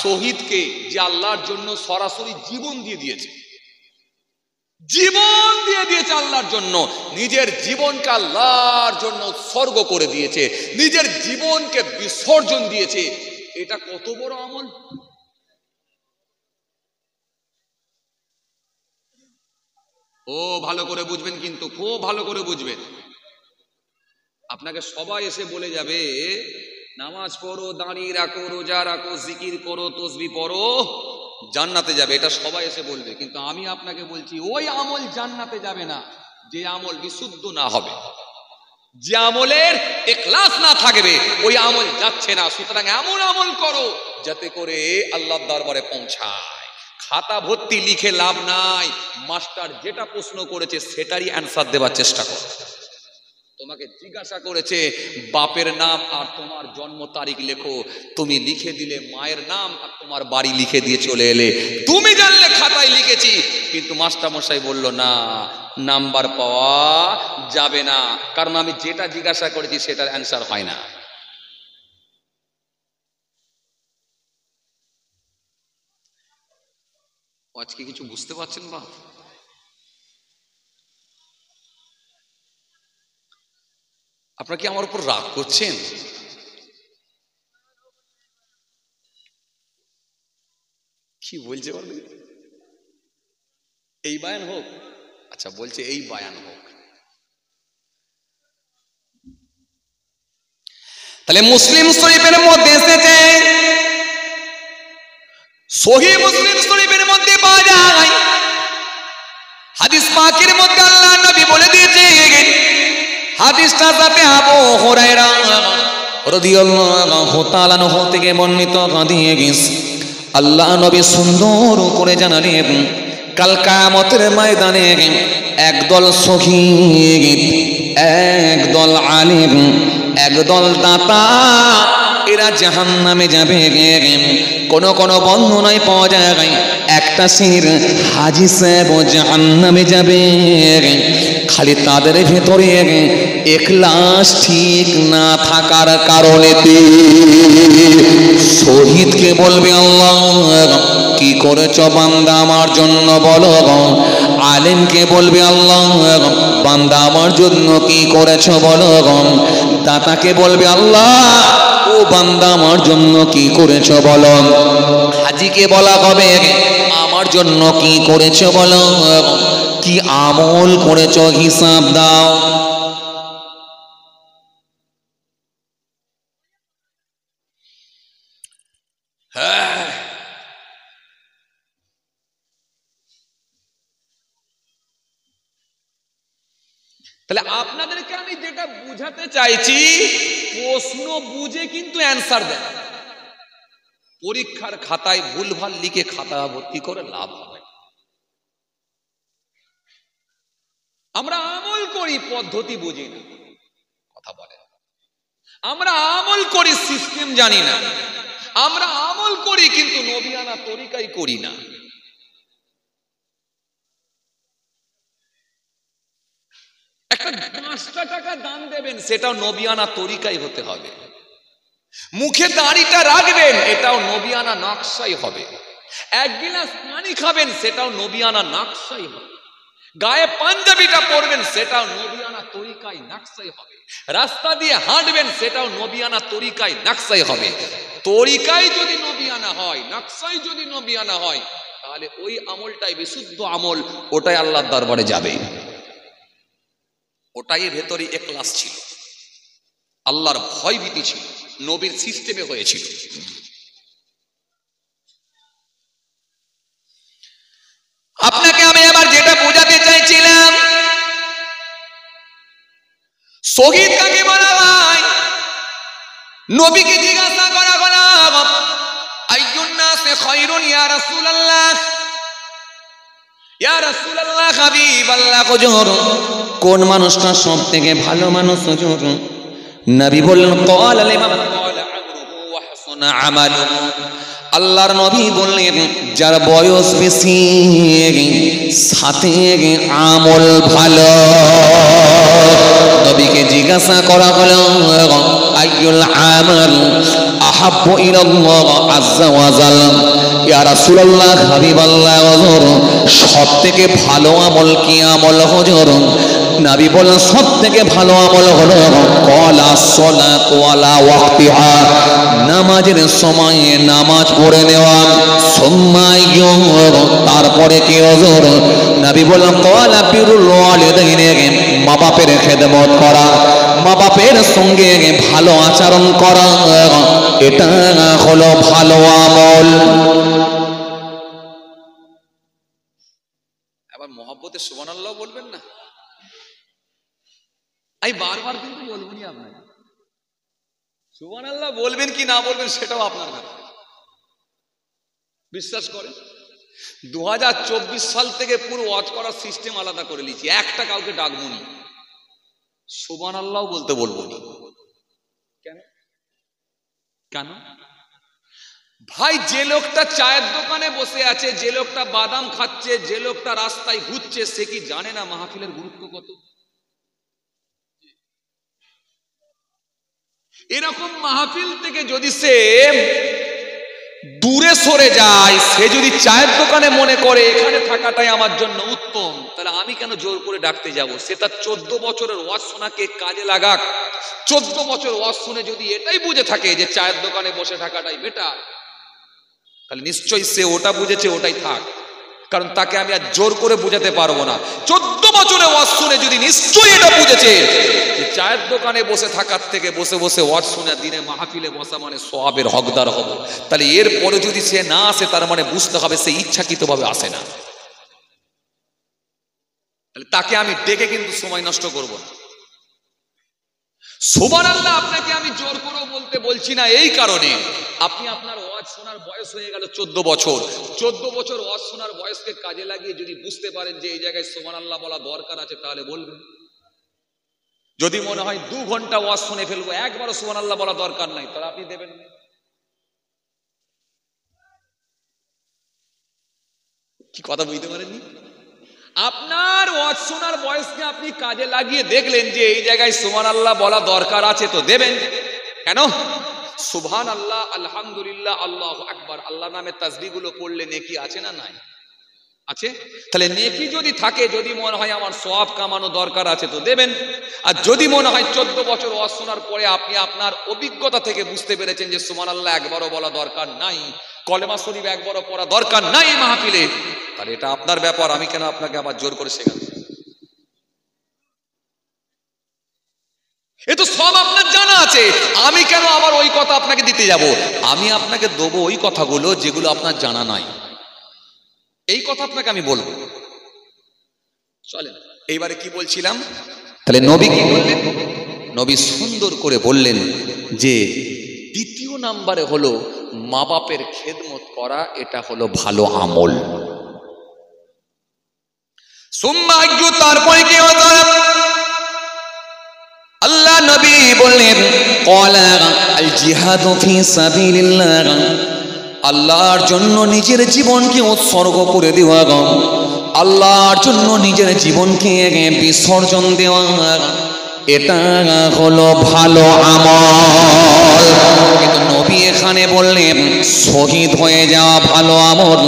শহীদকে যে আল্লাহর জন্য সরাসরি জীবন দিয়ে দিয়েছে, জীবন দিয়ে দিয়েছে আল্লাহর জন্য, নিজের জীবনকে আল্লাহর জন্য উৎসর্গ করে দিয়েছে, নিজের জীবনকে বিসর্জন দিয়েছে, এটা কত বড় আমল! ও ভালো করে বুঝবেন, কিন্তু খুব ভালো করে বুঝবেন। আপনাকে সবাই এসে বলে যাবে নামাজ পড়ো, দাঁড়িয়ে রাখো, রোজা রাখো, জিকির করো, তসবিহ পড়ো, জান্নাতে যাবে, এটা সবাই এসে বলবে। কিন্তু আমি আপনাকে বলছি ওই আমল জান্নাতে যাবে না যে আমল বিশুদ্ধ না হবে, যে আমলের ইখলাস না থাকবে, ওই আমল যাচ্ছে না। সুতরাং এমন আমল করো যাতে করে আল্লাহর দরবারে পৌঁছায়। খাতা ভর্তি লিখে লাভ নাই, মাস্টার যেটা প্রশ্ন করেছে সেটারই অ্যান্সার দেওয়ার চেষ্টা করো। তোমাকে জিজ্ঞাসা করেছে বাপের নাম আর তোমার জন্ম তারিখ লেখো, তুমি লিখে দিলে মায়ের নাম আর তোমার বাড়ি লিখে দিয়ে চলে এলে, তুমি জানলে খাতায় লিখেছি, কিন্তু মাস্টার মশাই বলল না, নাম্বার পাওয়া যাবে না, কারণ আমি যেটা জিজ্ঞাসা করেছি সেটার অ্যান্সার হয় না। আজকে কিছু বুঝতে পারছেন বা? আপনারা কি আমার উপর রাগ করছেন? কি বলছে বলবে? এই বায়ান হোক? আচ্ছা, বলছে এই বায়ান হোক। তাহলে মুসলিম শরীফের মধ্যে এসেছে, সহিহ মুসলিম শরীফের মধ্যে পাওয়া যায়, হাদিস পাকের মধ্যে আল্লাহ নবী বলে দিয়েছে, হাদিসটা যাতে আবু হুরায়রা রাদিয়াল্লাহু তাআলা আনহু থেকে বর্ণিত দিয়ে গেছে। আল্লাহ নবী সুন্দর করে জানালেন, কাল কিয়ামতের ময়দানে একদল শহীদ, একদল আলিম, একদল দাতা, এরা জাহান্নামে যাবে। কোন কোন বর্ণনায় পাওয়া যায় একটা সির হাজী সাহেব জাহান্নামে যাবে, খালি তাদের ভেতরে ইখলাস ঠিক না থাকার কারণে শহীদকে বলবে, আল্লাহ কি করেছ বান্দা আমার জন্য বলো। আলেমকে বলবে, আল্লাহ বান্দা আমার জন্য কি করেছ বলো। দাতাকে বলবে, আল্লাহ ও বান্দা আমার জন্য কি করেছ বলো। হাজীকে বলা হবে, আমার জন্য কি করেছ বলো, কি আমল করেছ হিসাব দাও। তাহলে আপনাদেরকে আমি যেটা বুঝাতে চাইছি, প্রশ্ন বুঝে কিন্তু অ্যান্সার দেন। পরীক্ষার খাতায় ভুলভাল লিখে খাতা ভর্তি করে লাভ হবে। আমরা আমল করি, পদ্ধতি বুঝি না, কথা বলে। আমরা আমল করি, সিস্টেম জানি না। আমরা আমল করি কিন্তু নবিয়ানা তরিকাই করি না। একটা 5টা টাকা দান দেবেন, সেটাও নবিয়ানা তরিকাই হতে হবে। মুখে দাড়িটা রাখবেন, এটাও নবিয়ানা নকশাই হবে। এক গিলাস পানি খাবেন, সেটাও নবিয়ানা নকশাই হবে। গায়ে পাঞ্জাবিটা পরবেন, সেটাও নবিয়ানা তরিকায় নকশাই হবে। রাস্তা দিয়ে হাঁটবেন, সেটাও নবিয়ানা তরিকায় নকশাই হবে। তরিকায় যদি নবিয়ানা হয়, নকশাই যদি নবিয়ানা হয়, তাহলে ওই আমলটাই বিশুদ্ধ আমল, ওটাই আল্লাহর দরবারে যাবে। ওটাই ভেতরে ইখলাস ছিল, আল্লাহর ভয় ভীতি ছিল, নবীর সিস্টেমে হয়েছিল। আপনাকে আমি আবার যেটা বোঝাতে চাইছিলাম, শহীদ কাকে বলা হয়? নবীকে জিজ্ঞাসা করা হলো, আইয়ুন নাসি খায়রুন ইয়া রাসূলুল্লাহ, ইয়া রাসূলুল্লাহ হাবিবাল্লাহ হুজুর কোন মানুষটা সবথেকে ভালো মানুষ হুজুর? নবী বললেন ক্বালা লিমান ক্বালা আমরুহু ওয়া হাসানা আমালুহু। আল্লাহর নবী বললেন যার বয়স বেশি সাথে আমল ভালো। নবীকে জিজ্ঞাসা করা হলো আইয়ুল আমাল আহাব্বু ইলাল্লাহ আযজা ওয়া জাল। ইয়া রাসূলুল্লাহ হাবিবাল্লাহ হুজুর সবথেকে ভালো আমল কি আমল হুজুর? নবী বললেন সবথেকে ভালো আমল হলো ক্বালা সলাতু আলা ওয়াক্তিহা, নামাজের সময়ে নামাজ পড়ে নেওয়া। সুম্মা তারপরে কি হুজুর? নবী বললেন ক্বালা বিরুল ওয়ালিদাইনি, মা বাপের খেদমত করা, মা বাপের সঙ্গে ভালো আচরণ করা, এটা হলো ভালো আমল। আবার মহব্বতে সুবহানাল্লাহ বলবেন না? আমি বারবার কিন্তু বলবনি আপনাকে, সুবহানাল্লাহ বলবেন কি না বলবেন সেটাও আপনার ব্যাপার। বিশ্বাস করেন 2024 সাল থেকে পুরো ওয়াজ করার সিস্টেম আলাদা করে নিয়েছি। একটা কাউকে ডাকবো নি, সুবহানাল্লাহ বলতে বলবো নি। কেন? কেন ভাই? যে লোকটা চায়ের দোকানে বসে আছে, যে লোকটা বাদাম খাচ্ছে, যে লোকটা রাস্তায় ঘুরছে, সে কি জানে না মাহফিলের গুরুত্ব কত? এরকম মাহফিল থেকে যদি সে দূরে সরে যায়, সে যদি চায়ের দোকানে মনে করে এখানে থাকাটাই আমার জন্য উত্তম, তাহলে আমি কেন জোর করে ডাকতে যাব? সে তার 14 বছরের ওয়াজ শোনাকে কাজে লাগাক। 14 বছর ওয়াজ শুনে যদি এটাই বুঝে থাকে যে চায়ের দোকানে বসে থাকাটাই বেটার, তাহলে নিশ্চয়ই সে ওটা বুঝেছে, ওটাই থাক। কারণ তাকে আমি আর জোর করে বুঝাতে পারবো না। 14 বছরে ওয়াজ শুনে যদি নিশ্চয়ই এটা বুঝেছে যে চায়ের দোকানে বসে থাকার থেকে বসে বসে ওয়াজ শুনে দিনে মাহফিলে বসা মানে সওয়াবের হকদার হব, তাহলে এর পরে যদি সে না আসে তার মানে বুঝতে হবে সে ইচ্ছাকৃতভাবে আসে না। তাহলে তাকে আমি ডেকে কিন্তু সময় নষ্ট করব না। সুবহানাল্লাহ আপনাকে আমি জোর করে বলতে বলছি না, এই কারণে আপনি আপনার ওয়াজ শোনার বয়স হয়ে গেল 14 বছর। 14 বছর ওয়াজ শোনার বয়সকে কাজে লাগিয়ে যদি বুঝতে পারেন যে এই জায়গায় সুবহানাল্লাহ বলা দরকার আছে, তাহলে বলবেন। যদি মনে হয় 2 ঘন্টা ওয়াজ শুনে ফেলবো, একবারও সুবহানাল্লাহ বলা দরকার নাই, তাহলে আপনি দেবেন না। কি কথা বুঝতে পারেননি? আপনার ওয়াজ শোনার বয়সকে আপনি কাজে লাগিয়ে দেখলেন যে এই জায়গায় সুবহানাল্লাহ বলা দরকার আছে, তো দেবেন। কেন? সুবহানাল্লাহ, আলহামদুলিল্লাহ, আল্লাহু আকবার, আল্লাহ নামের তাসবিহগুলো পড়লে নেকি আছে না নাই? আছে। তাহলে নেকি যদি থাকে, যদি মনে হয় আমার সওয়াব কামানো দরকার আছে, তো দেবেন। আর যদি মনে হয় 14 বছর ওয়াজ শোনার পরে আপনি আপনার অভিজ্ঞতা থেকে বুঝতে পেরেছেন যে সুবহানাল্লাহ একবারও বলা দরকার নাই, কলেমা শরীফ একবারও পড়া দরকার নাই মাহফিলে, তাহলে এটা আপনার ব্যাপার। আমি কেন আপনাকে আবার জোর করে শেখাবো? এ তো সব আপনার জানা আছে, আমি কেন আবার ওই কথা আপনাকে দিতে যাব? আমি আপনাকে দেবো ওই কথাগুলো যেগুলো আপনার জানা নাই, এই কথা আপনাকে আমি বলবো। চলেন এইবারে কি বলছিলাম? তাহলে নবী কি বললেন? নবী সুন্দর করে বললেন যে দ্বিতীয় নাম্বারে হলো মা বাপের খেদমত করা, এটা হলো ভালো আমল। সুম্মা আইয়ু, তারপরে কি হতো? আল্লাহ নবী বললেন ক্বালা আল জিহাদু ফি সাবিলিল্লাহ, আল্লাহর জন্য নিজের জীবনকে উৎসর্গ করে দেওয়া, আল্লাহর জন্য নিজের জীবনকে বিসর্জন দেওয়া, এটা হলো ভালো আমল। কিন্তু নবী এখানে বললেন শহীদ হয়ে যাওয়া ভালো আমল।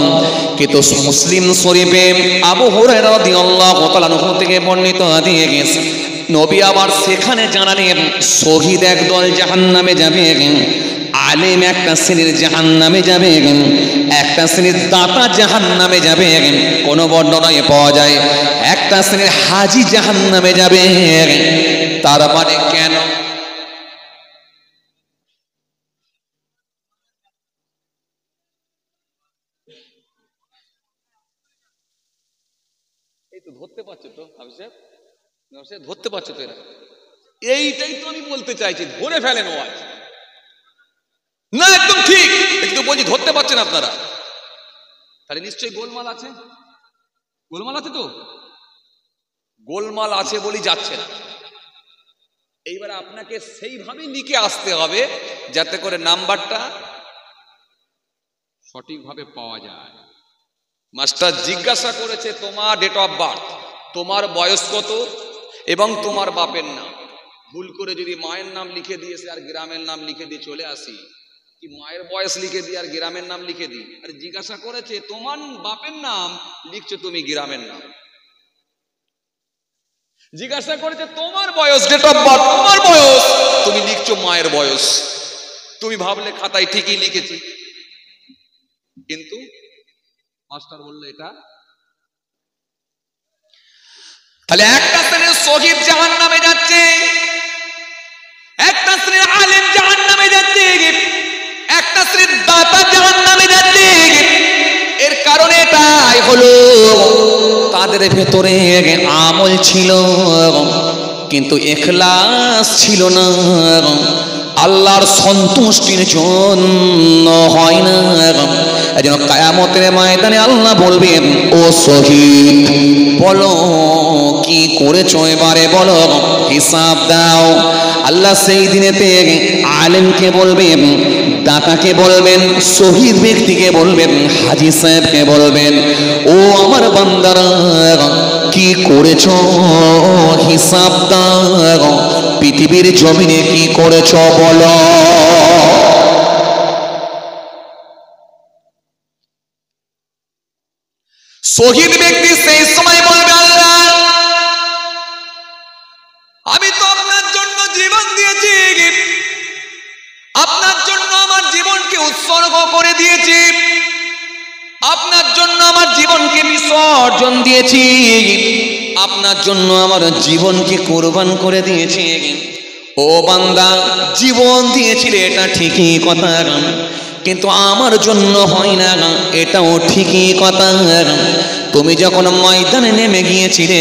কিন্তু মুসলিম শরীফে আবু হুরায়রা রাদিয়াল্লাহু তাআলা আনহু থেকে বর্ণিত দিয়ে গেছে, নবী আবার সেখানে জানালেন শহীদ একদল জাহান্নামে যাবে, আলেম একটা শ্রেণীর জাহান্নামে যাবে, একটা শ্রেণীর দাতা জাহান্নামে যাবে। কোন বর্ণনায় পাওয়া যায় একটা শ্রেণীর হাজী জাহান্নামে যাবে। তার মানে কেন? এই তো ধরতে পারছো তো ধরতে পারছো তো? এরা এইটাই তো আমি বলতে চাইছি, ধরে ফেলেন ওয়াজ না, একদম ঠিক। একটু বলছি ধরতে পারছেন আপনারা, তাহলে নিশ্চয়ই গোলমাল আছে। গোলমাল আছে তো, গোলমাল আছে বলি যাচ্ছে না। এইবার আপনাকে সেইভাবে লিখে আসতে হবে যাতে করে নাম্বারটা সঠিকভাবে পাওয়া যায়। মাস্টার জিজ্ঞাসা করেছে তোমার ডেট অফ বার্থ, তোমার বয়স কত এবং তোমার বাপের নাম। ভুল করে যদি মায়ের নাম লিখে দিয়েছে আর গ্রামের নাম লিখে দিয়ে চলে আসি, কি মায়ের বয়স লিখে দিই আর গ্রামের নাম লিখে দিই? আর জিজ্ঞাসা করেছে তোমার বাপের নাম, লিখছো তুমি গ্রামের নাম। জিজ্ঞাসা করেছে তোমার বয়স, ডেট অফ বার্থ তোমার বয়স, তুমি লিখছো মায়ের বয়স। তুমি ভাবলে খাতায় ঠিকই লিখেছি, কিন্তু মাস্টার বললো এটা। তাহলে একটা শ্রেণীর শহীদ জাহান্নামে যাচ্ছে, একটা শ্রেণীর আলেম জাহান্নামে যাচ্ছে, একটা শ্রেণীর দাতা জাহান্নামে যাচ্ছে। এর কারণ এটাই হলো তাদের ভেতরে আমল ছিল কিন্তু ইখলাস ছিল না, আল্লাহর সন্তুষ্টির জন্য হয় না। এজন্য কিয়ামতের ময়দানে আল্লাহ বলবেন ও শহীদ বলো কি করেছো, এবারে বলো হিসাব দাও। আল্লাহ সেই দিনেতে আলেমকে বলবেন, দাতাকে বলবেন, শহীদ ব্যক্তিকে বলবেন, হাজী সাহেবকে বলবেন ও আমার বান্দারা কি করেছো হিসাব দাও, পৃথিবীর জমিনে কি করেছো বলো। শহীদ ব্যক্তি সেই সময় বলবে আল্লাহ আমি তো আপনার জন্য জীবন দিয়েছি, আপনার জন্য আমার জীবনকে উৎসর্গ করে দিয়েছি, আপনার জন্য আমার জীবনকে বিসর্জন দিয়েছি, আপনার জন্য আমার জীবনকে কোরবান করে দিয়েছি। ও বান্দা জীবন দিয়েছিলে এটা ঠিকই কথা, কিন্তু আমার জন্য হয় না এটাও ঠিকই কথা। তুমি যখন ময়দানে নেমে গিয়েছিলে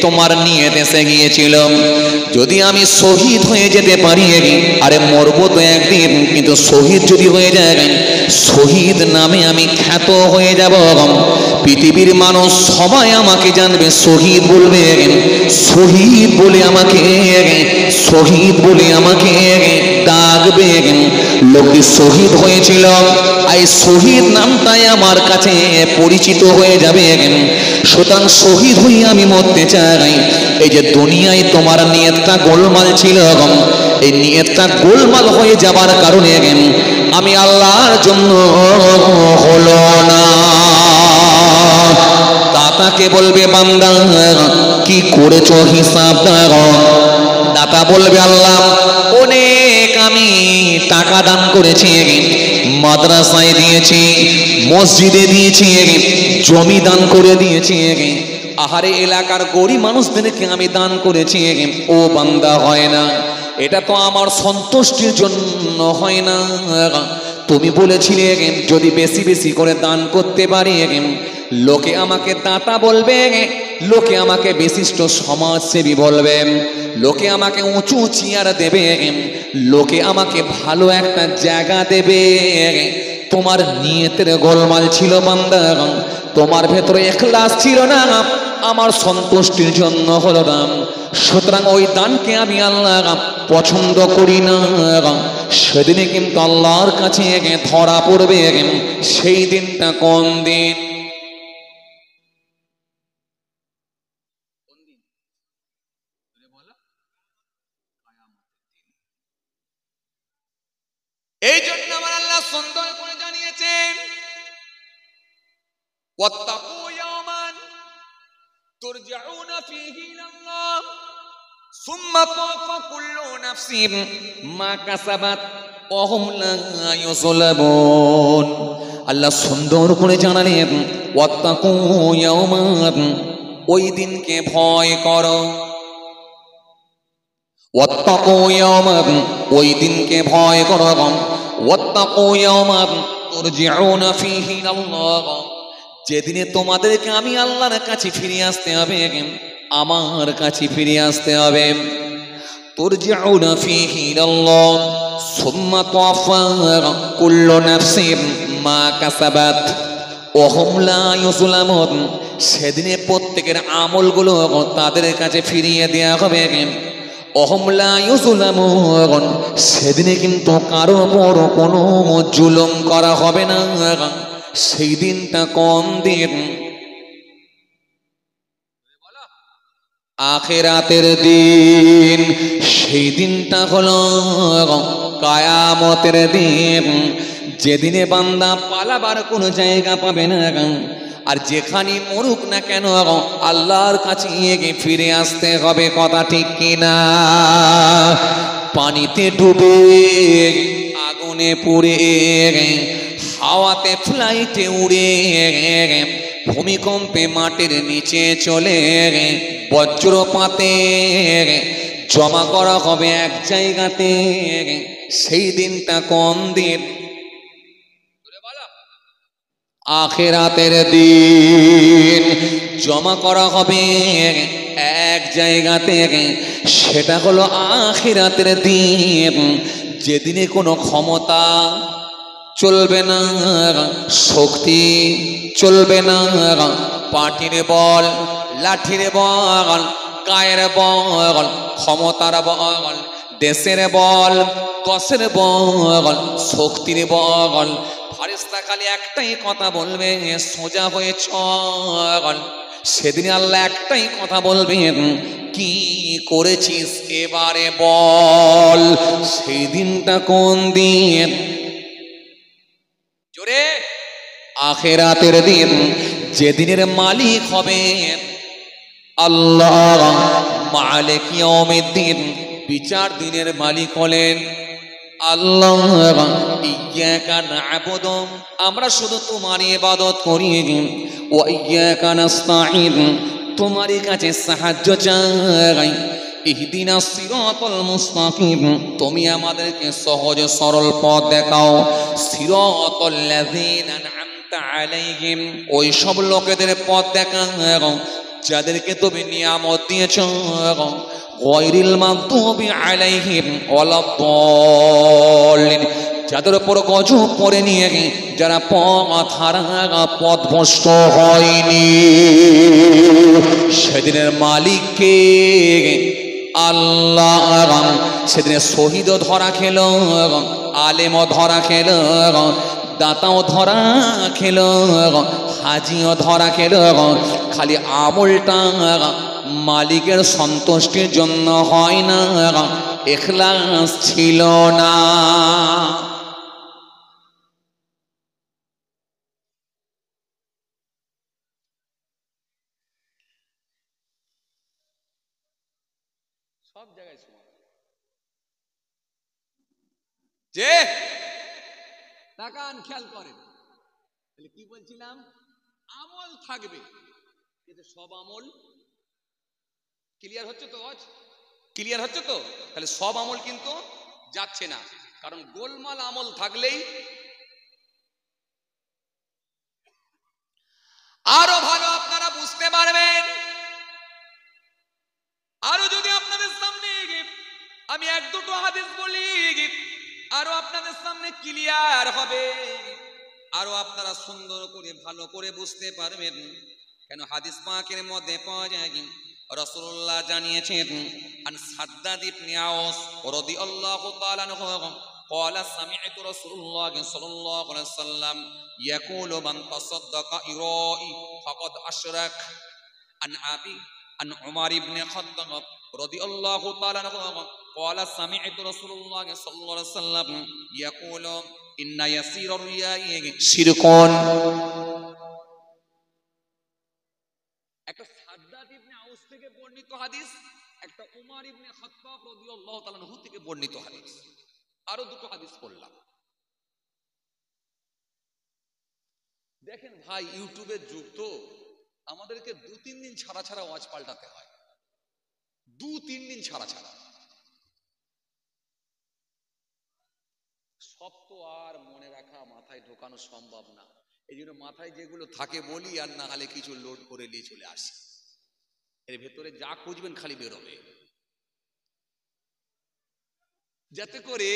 তোমার নিয়ত এসে গিয়েছিল যদি আমি শহীদ হয়ে যেতে পারি, আরে মরবো তো একদিন, কিন্তু শহীদ যদি হয়ে যায় শহীদ নামে আমি খ্যাত হয়ে যাব, পৃথিবীর মানুষ সবাই আমাকে জানবে, শহীদ বলবে, শহীদ বলে আমাকে, শহীদ বলে আমাকে ডাকবে। লোকটি শহীদ হয়েছিল, এই শহীদ নামটাই আমার কাছে পরিচিত হয়ে যাবে। সুতরাং শহীদ হয়ে আমি মরতে চাই। এই যে দুনিয়ায় তোমার নিয়তটা গোলমাল ছিল, এই নিয়তটা গোলমাল হয়ে যাবার কারণে আমি আল্লাহর জন্য হলো না। দাতাকে বলবে বান্দা কি করেছো হিসাব দাও। দাতা বলবে আল্লাহ অনেক আমি টাকা দান করেছি, মাদ্রাসায় দিয়েছি, মসজিদে দিয়েছি, জমি দান করে দিয়েছি, আহারে এলাকার গরিব মানুষদেরকে আমি দান করেছি। ও বান্দা হয় না, এটা তো আমার সন্তুষ্টির জন্য হয় না। তুমি বলেছিলে যদি বেশি বেশি করে দান করতে পারি লোকে আমাকে দাতা বলবে, লোকে আমাকে বিশিষ্ট সমাজসেবী বলবে, লোকে আমাকে উঁচু চেয়ার দেবে, লোকে আমাকে ভালো একটা জায়গা দেবে। তোমার নিয়তের গোলমাল ছিল বান্দা, তোমার ভেতরে ইখলাস ছিল না, আমার সন্তুষ্টির জন্য হলো না। সুতরাং ওই দানকে আমি আল্লাহ পছন্দ করি না। সেদিনে কিন্তু আল্লাহর কাছে ধরা পড়বে। সেই দিনটা কোন দিন? এই জন্য আমার আল্লাহ সুন্দর করে জানিয়েছেন ওয়াত্তাকু ইয়াওমান তুরজাউনা ফীহি ইলাল্লাহ সুম্মা তুওয়াফা কুল্লু নাফসিন মা কাসাবাত ওয়া হুম লা ইউযলামুন। আল্লাহ সুন্দর করে জানালেন ওয়াত্তাকু ইয়াওমান, ওই দিনকে ভয় করো। ওয়াত্তাকু ইয়াওমান, ওই দিনকে ভয় করো। ওয়াত্তাকু ইয়াওমান তুরজাউনা ফীহি ইলাল্লাহ, যেদিনে তোমাদেরকে আমি আল্লাহর কাছে ফিরে আসতে হবে, আমার কাছে ফিরে আসতে হবে। তুরজাউনা ফীহি ইলাল্লাহ সুম্মা তুওয়াফা কুল্লু নাফসিন মা কাসাবাত ওয়া হুম লা ইউযলামুন। সেদিনে প্রত্যেকের আমলগুলো তাদের কাছে ফিরিয়ে দেওয়া হবে। অহমলা ইউজুলামুন, সেদিনে কিন্তু কারো উপর কোনো জুলুম করা হবে না। সেই দিনটা কোন দিন? আখিরাতের দিন। সেই দিনটা হলো কিয়ামতের দিন, যেদিনে বান্দা পালাবার কোনো জায়গা পাবে না। আর যেখানে মরুক না কেন আল্লাহর কাছে গিয়ে ফিরে আসতে হবে। কথা ঠিক কিনা? পানিতে ডুবে, আগুনে পুড়ে, হাওয়াতে ফ্লাইটে উড়ে, ভূমিকম্পে মাটির নিচে চলে, বজ্রপাতে জমা করা হবে এক জায়গাতে। সেই দিনটা কোন দিন? আখিরাতের দিন। জমা করা হবে এক জায়গাতে, সেটা হলো আখিরাতের দিন, যেদিনে কোনো ক্ষমতা চলবে না, শক্তি চলবে না, পাটির বল, লাঠির বল, কায়ের বল, ক্ষমতার বল, দেশের বল, দশের বল, শক্তির বল। ফেরেশতা খালি একটাই কথা বলবে, সোজা হয়ে চল। সেদিন আল্লাহ একটাই কথা বলবেন, কি করেছিস এবারে বল। সেই দিনটা কোন দিন? জোরে। আখিরাতের দিন, যেদিনের মালিক হবে আল্লাহ, মালিক ইয়াউমিদ্দিন, বিচার দিনের মালিক হলেন আল্লাহ। ইয়্যাকা না'বুদু, আমরা শুধু তোমারই ইবাদত করি, ওয়া ইয়্যাকা নাস্তাঈন, তোমারই কাছে সাহায্য চাই। ইহদিনাস সিরাতাল মুস্তাকিম, তুমি আমাদেরকে সহজ সরল পথ দেখাও। সিরাতাল লাযীনা আন'আমতা আলাইহিম, ওই সব লোকেদের পথ দেখাও যাদেরকে তুমি নিয়ামত দিয়েছো। গায়রিল মাগদুবি আলাইহিম ওয়ালাদ-দাল্লিন, যাদের উপর গজব পড়ে নিয়ে যারা পথভ্রষ্ট হয়নি। সেদিনের মালিককে আল্লাহ। সেদিনে শহীদও ধরা খেল, আলেমও ধরা খেল, দাতাও ধরা খেল, হাজিও ধরা খেল। খালি আমলটা মালিকের সন্তুষ্টির জন্য হয় না, ইখলাস ছিল না। সব জায়গায় যে তাকান, খেয়াল করেন, কি বলছিলাম? আমল থাকবে, কিন্তু সব আমল ক্লিয়ার হচ্ছে তো? ক্লিয়ার হচ্ছে তো? তাহলে সব আমল কিন্তু যাচ্ছে না, কারণ গোলমাল আমল থাকলেই আরো ভালো আপনারা বুঝতে পারবেন। আরো যদি আপনাদের সামনে আমি এক দুটো হাদিস বলি, আরো আপনাদের সামনে ক্লিয়ার হবে, আরো আপনারা সুন্দর করে ভালো করে বুঝতে পারবেন। কেন হাদিস পাকের মধ্যে পাওয়া যায়, রাসূলুল্লাহ জানিয়েছেন, আন সাদ্দাদ ইবনে আওস রাদিয়াল্লাহু তাআলা আনহু قال سمعت رسول الله صلى الله عليه وسلم يقول من تصدق إرائي فقد أشرك. عن عمر بن الخطاب رضي الله تعالى عنه قال سمعت رسول الله صلى الله عليه وسلم يقول إن يسير الرياء شرك. একটা সাদ্দাদ ইবনে আউস থেকে বর্ণিত হাদিস, একটা উমর ইবনে খাত্তাব রাদিয়াল্লাহু তাআলা আনহু থেকে বর্ণিত হাদিস। আরো দুটো হাদিস পড়লাম। দেখেন ভাই, ইউটিউবের যুগ তো, আমাদেরকে 2-3 দিন ছাড়া ছাড়া ওয়াজ পাল্টাতে হয়, 2-3 দিন ছাড়া ছাড়া। সব তো আর মনে রাখা, মাথায় ঢোকানো সম্ভব না। এই জন্য মাথায় যেগুলো থাকে বলি, আর না হলে কিছু লোড করে নিয়ে চলে আসি। এর ভেতরে যা খুঁজবেন খালি বেরোবে, যাতে করে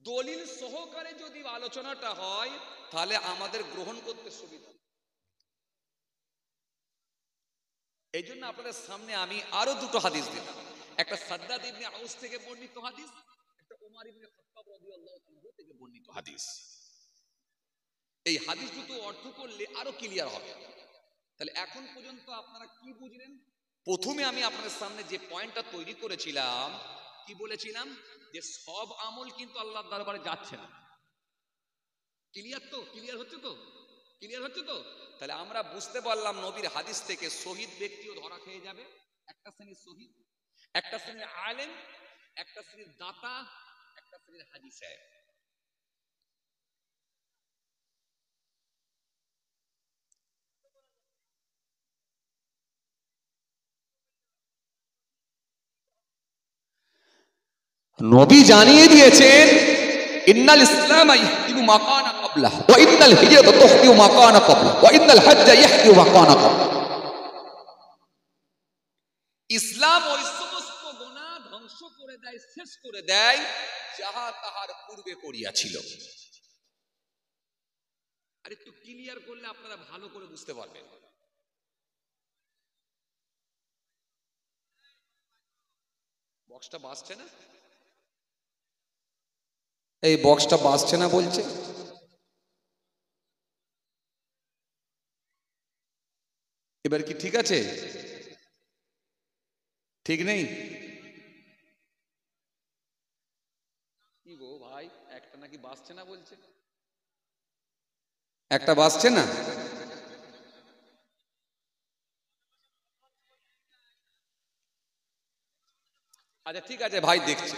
দলিল সহকারে যদি আলোচনাটা হয় তাহলে আমাদের গ্রহণ করতে সুবিধা। এই জন্য আপনাদের সামনে আমি আরো দুটো হাদিস দিলাম, একটা সাদ্দাদ ইবনে আউস থেকে বর্ণিত হাদিস, একটা উমর ইবনে খাত্তাব রাদিয়াল্লাহু তাআলা থেকে বর্ণিত হাদিস। এই হাদিস দুটো অর্থ করলে আরো ক্লিয়ার হবে। তাহলে এখন পর্যন্ত আপনারা কি বুঝলেন? প্রথমে আমি আপনাদের সামনে যে পয়েন্টটা তৈরি করেছিলাম, কি বলেছিলাম, যে সব আমল কিন্তু আল্লাহর দরবারে যাচ্ছে না। ক্লিয়ার তো? ক্লিয়ার হচ্ছে তো? ক্লিয়ার হচ্ছে তো? তাহলে আমরা বুঝতে পারলাম নবীর হাদিস থেকে শহীদ ব্যক্তিও ধরা খেয়ে যাবে। একটা শ্রেণীর শহীদ, একটা শ্রেণীর আলেম, একটা শ্রেণীর দাতা, একটা শ্রেণীর হাজি সাহেব। নবী জানিয়ে দিয়েছেন ইন্নাল ইসলাম ইয়াহদিমু মা কানা ক্বাবলাহু ওয়া ইন্নাল হিজরাতা তুহদিমু মা কানা ক্বাবলাহু ওয়া ইন্নাল হজ্জা ইয়াহদিমু মা কানা ক্বাবলাহু। ইসলাম ওই সমস্ত গুনাহ ধ্বংস করে দেয়, শেষ করে দেয় যাহা তাহার পূর্বে করিয়াছিল। আর একটু ক্লিয়ার করলে আপনারা ভালো করে বুঝতে পারবেন। বক্সটা বাজছে না? এই বক্সটা বাজছে না বলছে। এবার কি ঠিক আছে? ঠিক নেই? কি গো ভাই, একটা নাকি বাজছে না বলছে, একটা বাজছে না। আচ্ছা ঠিক আছে ভাই, দেখছি,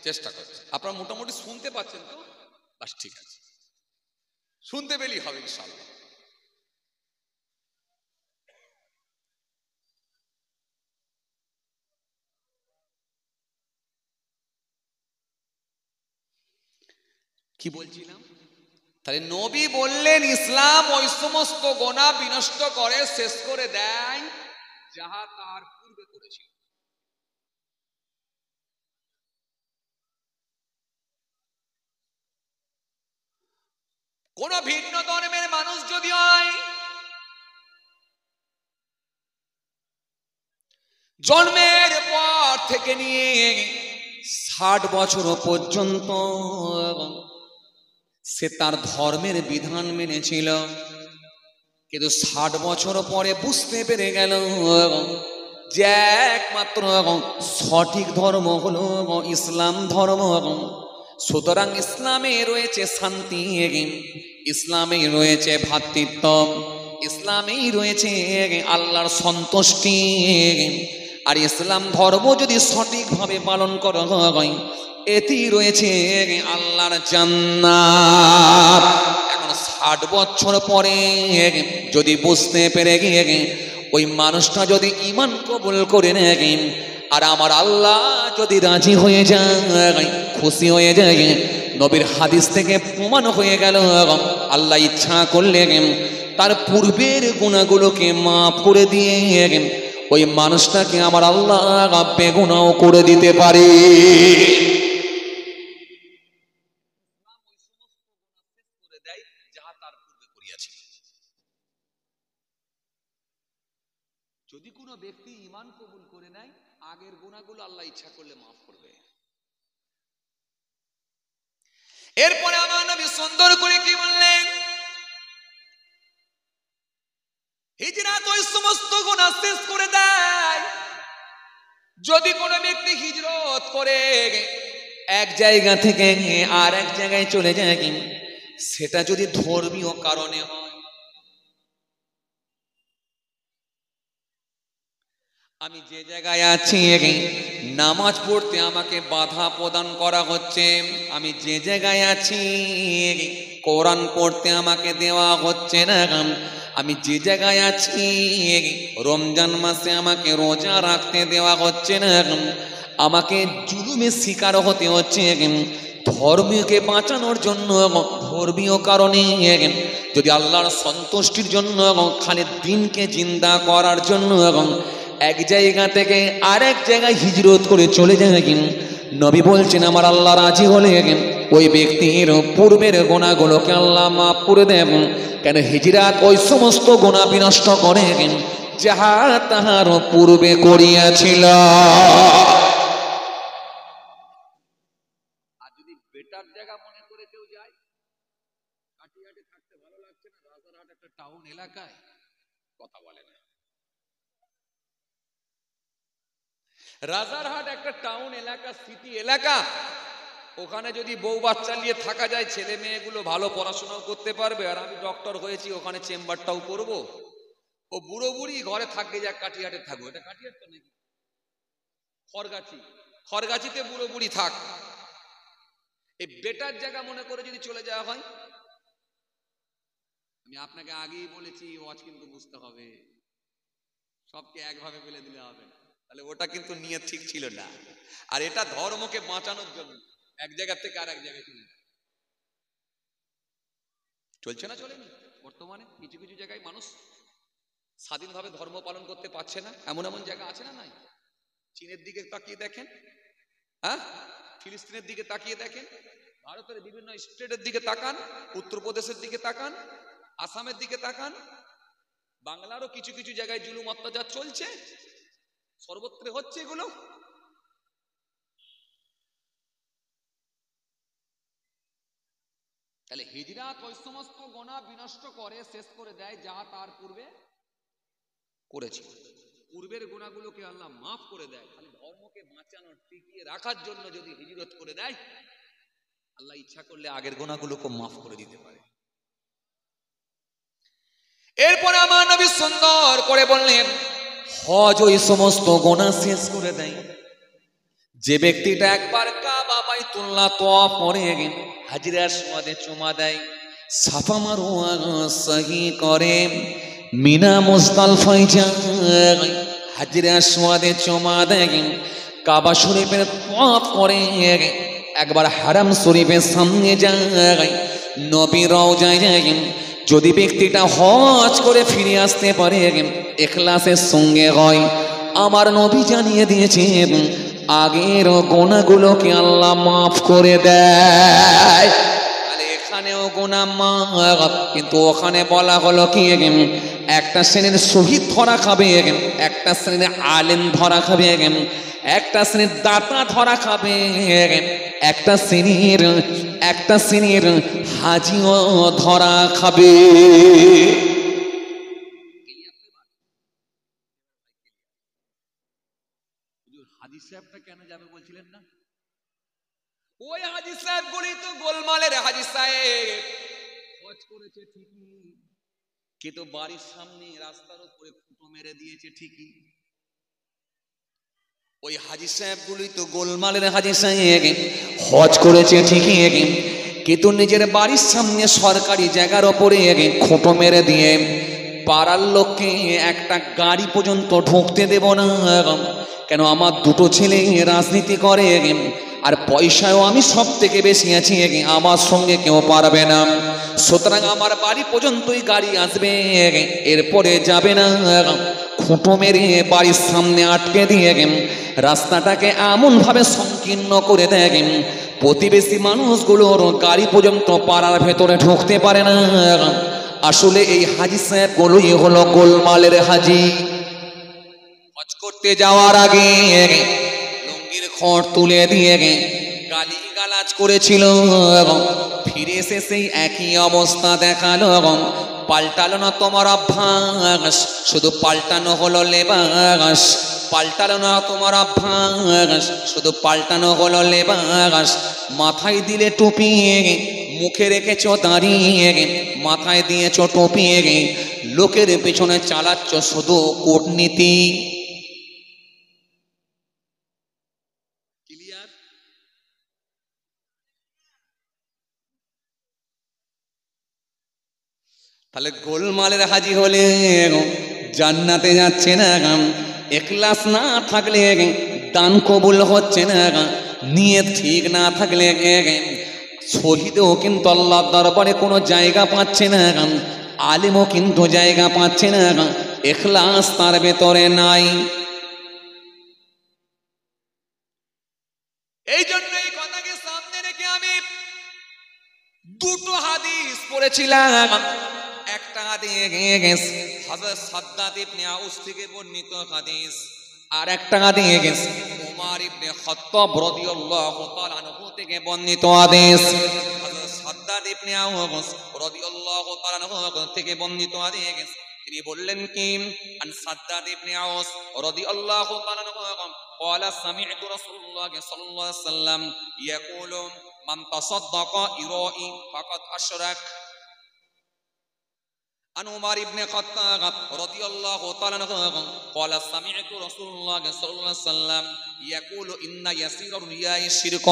চেষ্টা করছি। আপনারা মোটামুটি শুনতে পাচ্ছেন তো? বাস ঠিক আছে, শুনতে পেলেই হবে ইনশাআল্লাহ। কি বলছিলাম? তাহলে নবী বললেন ইসলাম ওই সমস্ত গোনা বিনষ্ট করে, শেষ করে দেয় যাহা তার পূর্বে করেছিল। কোন ভিন্ন ধর্মের মানুষ যদি হয়, জন্মের পর থেকে নিয়ে 60 বছর পর্যন্ত সে তার ধর্মের বিধান মেনেছিল, কিন্তু 60 বছর পরে বুঝতে পেরে গেল যে একমাত্র সঠিক ধর্ম হলো ইসলাম ধর্ম। সুতরাং ইসলামে রয়েছে শান্তি, ইসলামে রয়েছে ভ্রাতৃত্ব, ইসলামেই রয়েছে আল্লাহর সন্তুষ্টি। আর ইসলাম ধর্ম যদি সঠিকভাবে পালন করা হয়, এতেই রয়েছে আল্লাহর জান্নাত। এখন 60 বছর পরে যদি বুঝতে পেরে গিয়ে ওই মানুষটা যদি ঈমান কবুল করে নেয়, আর আমার আল্লাহ যদি রাজি হয়ে যায়, খুশি হয়ে যায়, নবীর হাদিস থেকে প্রমাণ হয়ে গেল আল্লাহ ইচ্ছা করলে তার পূর্বের গুনাহগুলোকে মাফ করে দিয়ে ওই মানুষটাকে আমার আল্লাহ বেগুনাও করে দিতে পারে। যদি কোনো ব্যক্তি ঈমান কবুল করে নেয়, আগের গুনাহগুলো আল্লাহ ইচ্ছা করলে মাফ করবে। এরপরে আমার নবী সুন্দর করে কি বললেন? হিজরত ওই সমস্ত গুনাহ শেষ করে দেয়। যদি কোনো ব্যক্তি হিজরত করে এক জায়গা থেকে আর এক জায়গায় চলে যায়, সেটা যদি ধর্মীয় কারণে হয়, আমি যে জায়গায় আছি নামাজ পড়তে আমাকে বাধা প্রদান করা হচ্ছে, আমি যে জায়গায় আছি কোরআন পড়তে আমাকে দেওয়া হচ্ছে না, আমি যে জায়গায় আছি রমজান মাসে আমাকে রোজা রাখতে দেওয়া হচ্ছে না, আমাকে জুলুমের শিকার হতে হচ্ছে, ধর্মকে বাঁচানোর জন্য ধর্মীয় কারণে, যদি আল্লাহর সন্তুষ্টির জন্য খালি দিনকে জিন্দা করার জন্য এক জায়গা থেকে আরেক জায়গায় হিজরত করে চলে যায়, নবী বলছেন আমার আল্লাহ রাজি হলে ওই ব্যক্তির পূর্বের গুনাহগুলোকে আল্লাহ মাফ করে দেন। কেন হিজরাত ওই সমস্ত গুনাহ বিনষ্ট করে যাহা তাহার পূর্বে করিয়াছিল। আর যদি বেটার জায়গা মনে করে কেউ যায়, কাটিয়াটে থাকতে ভালো লাগছে না, রাজারহাট একটা টাউন এলাকায়, কথা বলে না। রাজারহাট একটা টাউন এলাকা, সিটি এলাকা, ওখানে যদি বউ বাচ্চা নিয়ে থাকা যায়, ছেলে মেয়েগুলো ভালো পড়াশোনাও করতে পারবে, আর আমি ডক্টর হয়েছি ওখানে চেম্বারটাও করব, ও বুড়ো বুড়ি ঘরে থাকবে, যা কাটিয়াটে থাকবো। এটা কাটিয়াট তো নাকি খড়গাছি, খড়গাছিতে বুড়ো বুড়ি থাক। এই বেটার জায়গা মনে করে যদি চলে যাওয়া হয়, আমি আপনাকে আগেই বলেছি, ওয়াজ কিন্তু বুঝতে হবে, সবকে একভাবে ফেলে দিলে হবে না, তাহলে ওটা কিন্তু নিয়ত ঠিক ছিল না। আর এটা ধর্মকে বাঁচানোর জন্য এক জায়গা থেকে আর এক জায়গায় চলছে না, চলেনি। বর্তমানে কিছু কিছু জায়গায় মানুষ স্বাধীনভাবে ধর্ম পালন করতে পারছে না, এমন এমন জায়গা আছে না নাই? চীনের দিকে তাকিয়ে দেখেন, হ্যাঁ, ফিলিস্তিনের দিকে তাকিয়ে দেখেন, ভারতের বিভিন্ন স্টেটের দিকে তাকান, উত্তরপ্রদেশের দিকে তাকান, আসামের দিকে তাকান, বাংলারও কিছু কিছু জায়গায় জুলুম অত্যাচার চলছে, সর্বত্র হচ্ছে এগুলো। তাহলে হিজরাত ওই সমস্ত গুনাহ বিনষ্ট করে শেষ করে দেয় যাহা তার পূর্বে করেছে। পূর্বের গুনাহগুলোকে আল্লাহ মাফ করে দেয়। খালি ধর্মকে বাঁচানোর, টিকিয়ে রাখার জন্য যদি হিজরত করে দেয়, আল্লাহ ইচ্ছা করলে আগের গুনাহগুলোকে মাফ করে দিতে পারে। এরপরে আমার নবী সুন্দর করে বললেন, হজ ওই সমস্ত গুনাহ শেষ করে দেয়। যে ব্যক্তিটা একবার কাবা বাইতুল্লাহ তওয়াফ করে হাজরে আসওয়াদে চুমা দেয়, সাফা মারওয়া সহি করে, মিনা মুজদালিফায় যায়, হাজরে আসওয়াদে চুমা দেয়, কাবা শরীফের তওয়াফ করে, একবার হারাম শরীফের সামনে যায়, নবী রওজায় যায়। যদি ব্যক্তিটা হজ করে ফিরে আসতে পারে, ইখলাসের সঙ্গে হয়, আমার নবী জানিয়ে দিয়েছেন আগের গুনাহগুলোকে আল্লাহ মাফ করে দেয়। তাহলে এখানেও গুনাহ মাফ, কিন্তু ওখানে বলা হলো কি, একটা শ্রেণীর শহীদ ধরা খাবে, একটা শ্রেণীর আলেম ধরা খাবে, একটা শ্রেণীর দাতা ধরা খাবে, একটা শ্রেণীর হাজিও ধরা খাবে। হাজী সাহেবটা কেন যাবে বলছিলেন না? ওই হাজী সাহেব গুলি তো গোলমালের হাজী সাহেব, হজ করেছে ঠিকই, কিন্তু বাড়ির সামনে রাস্তার উপরে ফুটো মেরে দিয়েছে ঠিকই। ওই হাজী সাহেবগুলি তো গোলমালের হাজী সাহেব, হজ করেছে ঠিকই, কিন্তু নিজের বাড়ির সামনে সরকারি জায়গার ওপরে খুঁটো মেরে দিয়ে পাড়ার লোককে একটা গাড়ি পর্যন্ত ঢুকতে দেব না। কেন? আমার দুটো ছেলে রাজনীতি করে, আর পয়সাও আমি সব থেকে বেশি আছি, আমার সঙ্গে কেউ পারবে না, সুতরাং আমার বাড়ি পর্যন্তই গাড়ি আসবে, এরপরে যাবে না। খুঁটো মেরে বাড়ির সামনে আটকে দিয়ে রাস্তাটাকে এমন ভাবে সংকীর্ণ করে দেয়, প্রতিবেশী মানুষগুলোর গাড়ি পর্যন্ত পাড়ার ভেতরে ঢুকতে পারে না। আসলে এই হাজী সাহেবগুলোই হলো গোলমালের হাজী। হজ করতে যাওয়ার আগে লুঙ্গির খড় তুলে দিয়ে গালি গালাজ করেছিল, ফিরে এসে সেই একই অবস্থা দেখালো। পাল্টালো না তোমার অভ্যাস, শুধু পাল্টানো হলো লেবাস। পাল্টালো না তোমার অভ্যাস, শুধু পাল্টানো হলো লেবাস। মাথায় দিলে টুপি, মুখে রেখেছ দাঁড়িয়ে, মাথায় দিয়েছ টুপি, লোকের পেছনে চালাচ্ছ শুধু কূটনীতি। ক্লিয়ার? তাহলে গোলমালের হাজী হলে জান্নাতে যাচ্ছে না, ইখলাস না থাকলে দান কবুল হচ্ছে না, নিয়ত ঠিক না থাকলে শহীদও কিন্তু আল্লাহর দরবারে কোনো জায়গা পাচ্ছে না, আলেমও কিন্তু জায়গা পাচ্ছে না, ইখলাস তার ভেতরে নাই। এই জন্য এই কথাকে সামনে রেখে আমি দুটো হাদিস পড়েছিলাম। একটা হাদিস হযরত সাদ্দাদ ইবনে আউস থেকে বর্ণিত হাদিস, আর একটা হাদিস ওমর ইবনে খাত্তাব রাদিয়াল্লাহু তাআলা আনহু থেকে বর্ণিত হাদিস। হযরত সাদ্দাদ ইবনে আউস রাদিয়াল্লাহু তাআলা আনহু থেকে বর্ণিত হাদিস, তিনি বললেন কি, আন সাদ্দাদ ইবনে আউস রাদিয়াল্লাহু তাআলা আনহু قال سمعت رسول الله صلى الله عليه وسلم يقول من تصدق إرائي فقد أشرك. عن عمر بن الخطاب رضي الله تعالى عنه قال سمعت رسول الله صلى الله عليه وسلم يقول إن يسير الرياء شرك.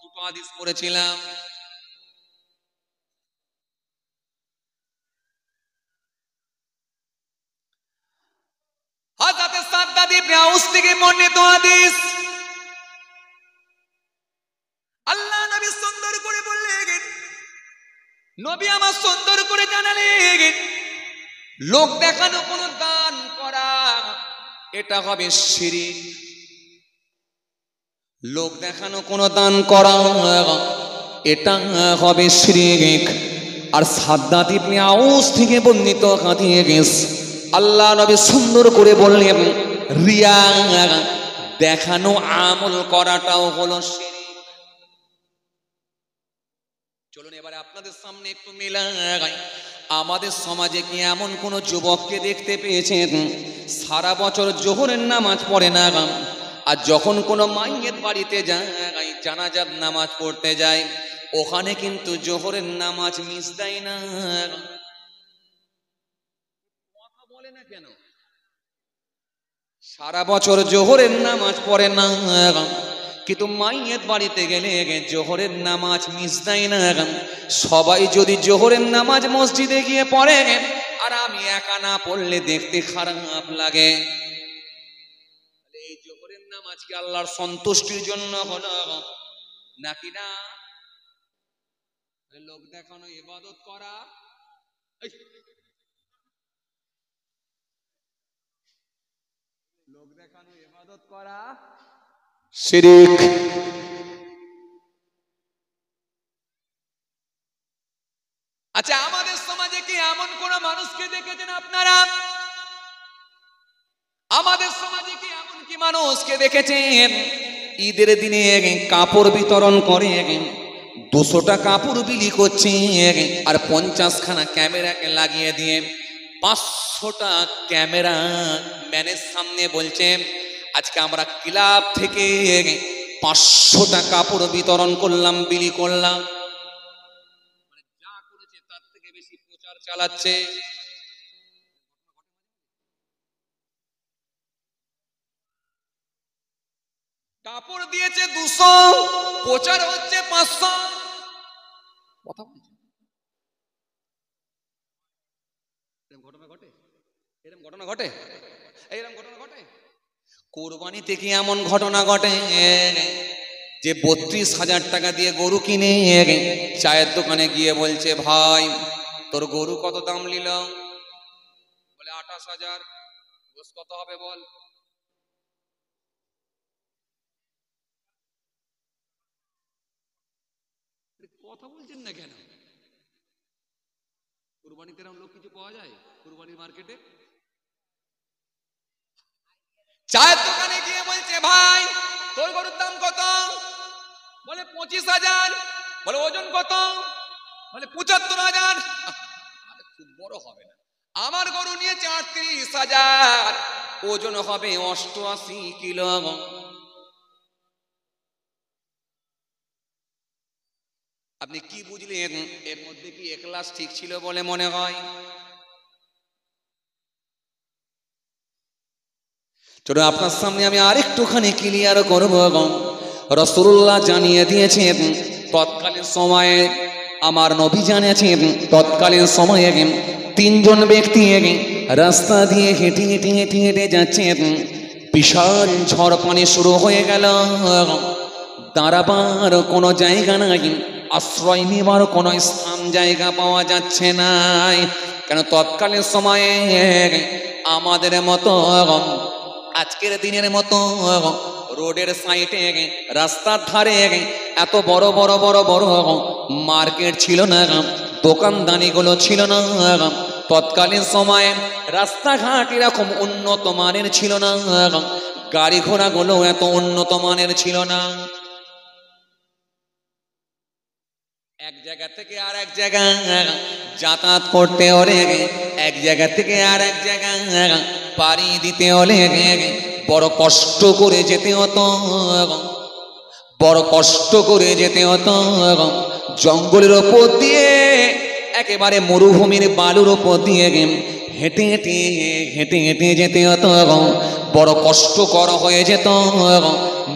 দুটো হাদিস পড়েছিলাম। হযরত সাদ্দাদ ইবনে আউস থেকে বর্ণিত হাদিস, আল্লাহ নবী সুন্দর করে বললেন, নবী আমার সুন্দর করে জানালেন, লোক দেখানো কোন দান করা এটা হবে শিরক। লোক দেখানো কোন দান করা এটা হবে শিরক। আর সাদ্দাদ ইবনে আউস থেকে বর্ণিত হাদিস, আল্লাহ নবী সুন্দর করে বললেন, রিয়া দেখানো আমল করাটাও হলো শিরক। চলুন এবারে আপনাদের সামনে একটু মিলাই। আমাদের সমাজে কি এমন কোন যুবককে দেখতে পেয়েছেন সারা বছর জোহরের নামাজ পড়ে না, আর যখন কোনো মাইয়ের বাড়িতে যায়, জানাজার নামাজ পড়তে যায়, ওখানে কিন্তু জোহরের নামাজ মিস দেয় না? কথা বলে না কেন? সারা বছর জোহরের নামাজ পড়ে না, কিন্তু মাইয়ের বাড়িতে গেলে জোহরের নামাজ মিস দেয় না। সবাই যদি জোহরের নামাজ মসজিদে গিয়ে পড়ে আর আমি একা না পড়লে দেখতে খারাপ লাগে। এই জোহরের নামাজ কি আল্লাহর সন্তুষ্টির জন্য হলো নাকি না? লোক দেখানো ইবাদত করা, লোক দেখানো ইবাদত করা শিরক। আচ্ছা, আমাদের সমাজে কি এমন কোন মানুষকে দেখেছেন আপনারা? আমাদের সমাজে কি এমন কি মানুষকে দেখেছেন ঈদের দিনে কাপড় বিতরণ করে 200টা কাপড় বিলি করছে, আর 50খানা ক্যামেরাকে লাগিয়ে দিয়ে 500টা ক্যামেরা ম্যানের সামনে বলছে, আজকে আমরা ক্লাব থেকে 500টা কাপড় বিতরণ করলাম, বিলি করলাম। যা করেছে তার থেকে বেশি প্রচার চালাচ্ছে। কাপড় দিয়েছে 200, প্রচার হচ্ছে 500। কথা বলছে, এরকম ঘটনা ঘটে, এরকম ঘটনা ঘটে, এরকম ঘটনা ঘটে। কোরবানিতে কি এমন ঘটনা ঘটে যে 32,000 টাকা দিয়ে গরু কিনে চায়ের দোকানে গিয়ে বলছে, ভাই তোর গরু কত দাম নিল? বলে 28,000। গোশ কত হবে বল? কথা বলছেন না কেন? কুরবানিতে এরকম লোক কিছু পাওয়া যায়? কুরবানির মার্কেটে চায়ের দোকানে গিয়ে বলছে, ভাই তোর গরুর দাম কত? বলে 25,000। বলে ওজন কত? বলে 75,000। খুব বড় হবে না, আমার গরু নিয়ে 38,000, ওজন হবে 88 কিলো। আপনি কি বুঝলেন? এর মধ্যে কি এখলাস ঠিক ছিল বলে মনে হয়? চলো আপনার সামনে আমি আরেকটুখানি ক্লিয়ার করব। রাসূলুল্লাহ জানিয়ে দিয়েছেন, তৎকালীন সময়ে আমার নবী জানিয়েছেন, তৎকালীন সময়ে 3 জন ব্যক্তি রাস্তা দিয়ে হেঁটে হেঁটে হেঁটে হেঁটে যাচ্ছেন। বিশাল ঝড় পানি শুরু হয়ে গেল, দাঁড়াবার কোনো জায়গা নাই, আশ্রয় নেবার কোনো স্থান জায়গা পাওয়া যাচ্ছে না। কেন তৎকালীন সময়ে আমাদের মতো আজকের দিনের মতো রোডের সাইডে রাস্তার ধারে এত বড় বড় বড় বড় মার্কেট ছিল না, দোকানদানিগুলো ছিল না, তৎকালীন সময়ে রাস্তাঘাট এরকম উন্নত মানের ছিল না, গাড়ি ঘোড়াগুলো এত উন্নত মানের ছিল না। এক জায়গা থেকে আর এক জায়গা যাতায়াত করতে হলে, এক জায়গা থেকে আর এক জায়গা পাড়ি দিতে হলে বড় কষ্ট করে যেতে হতো, বড় কষ্ট করে যেতে হতো। জঙ্গলের ওপর দিয়ে, একেবারে মরুভূমির বালুর ওপর দিয়ে হেঁটে হেঁটে হেঁটে হেঁটে যেতে হতো, বড় কষ্টকর হয়ে যেত।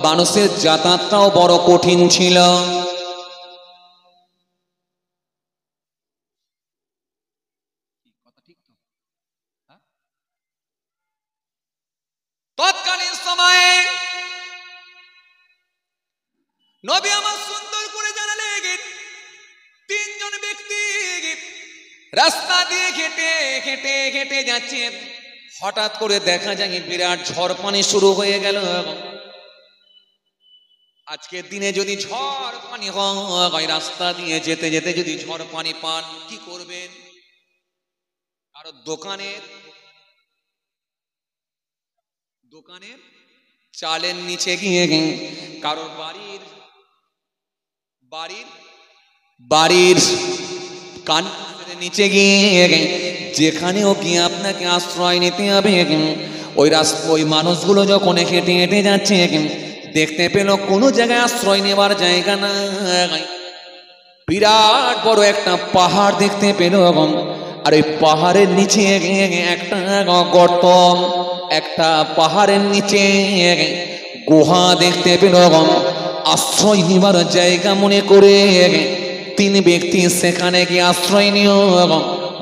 মানুষের যাতায়াতটাও বড় কঠিন ছিল। তৎকালীন সময়ে নবী আমার সুন্দর করে জানালেন, তিনজন ব্যক্তি রাস্তা দিয়ে হেঁটে হেঁটে হেঁটে যাচ্ছেন। হঠাৎ করে দেখা যায় বিরাট ঝড় পানি শুরু হয়ে গেল। আজকের দিনে যদি ঝড় পানি হয়, রাস্তা দিয়ে যেতে যেতে যদি ঝড় পানি পান, কি করবেন? কারো দোকানের চালের নিচে গিয়ে, কারোর বাড়ির কানের নিচে গিয়ে, যেখানেও গিয়ে আপনাকে আশ্রয় নিতে হবে। ওই মানুষগুলো যখন হেঁটে হেঁটে যাচ্ছে, দেখতে পেল কোনো জায়গায় আশ্রয় নেবার জায়গা নাই। বিরাট বড় একটা পাহাড় দেখতে পেল, আর ওই পাহাড়ের নিচে একটা গর্ত, একটা পাহাড়ের নিচে গুহা দেখতে পেল। আশ্রয় নেবার জায়গা মনে করে তিন ব্যক্তি সেখানে গিয়ে আশ্রয় নিয়ে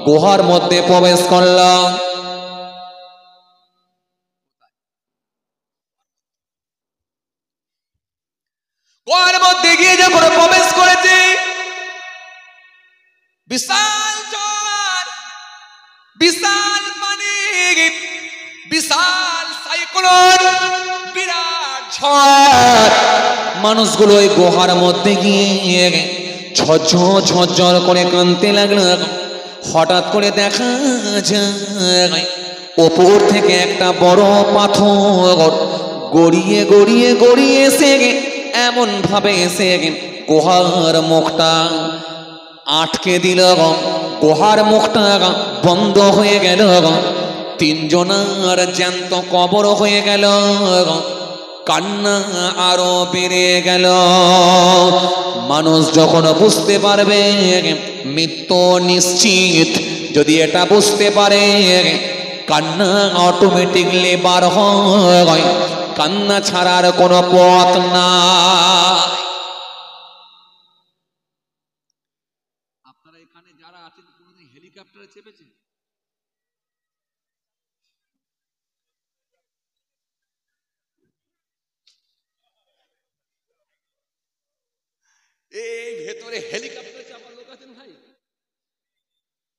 গুহার মধ্যে প্রবেশ করল। গুহার মধ্যে গিয়ে যখন প্রবেশ করেছে, বিশাল ঝড়, বিশাল পানি, বিশাল সাইক্লোন, বিরাট ঝড়। মানুষগুলো ওই গুহার মধ্যে গিয়ে ঝরঝর করে কাঁদতে লাগলো। হঠাৎ করে দেখা যায় ওপর থেকে একটা বড় পাথর গড়িয়ে গড়িয়ে গড়িয়ে এসে এমন ভাবে এসে গুহার মুখটা আটকে দিল। গুহার মুখটা বন্ধ হয়ে গেল। তিনজনার জ্যান্ত কবর হয়ে গেল। কান্না আরো বেড়ে গেল। মানুষ যখন বুঝতে পারবে মৃত্যু নিশ্চিত, যদি এটা বুঝতে পারে, কান্না অটোমেটিকলি বার হয়। কান্না ছাড়ার কোনো পথ না। আপনারা এখানে যারা আছেন, কোনোদিন হেলিকপ্টারে চেপেছেন? এই ভেতরে হেলিকপ্টারে চাপা লোক আছেন ভাই?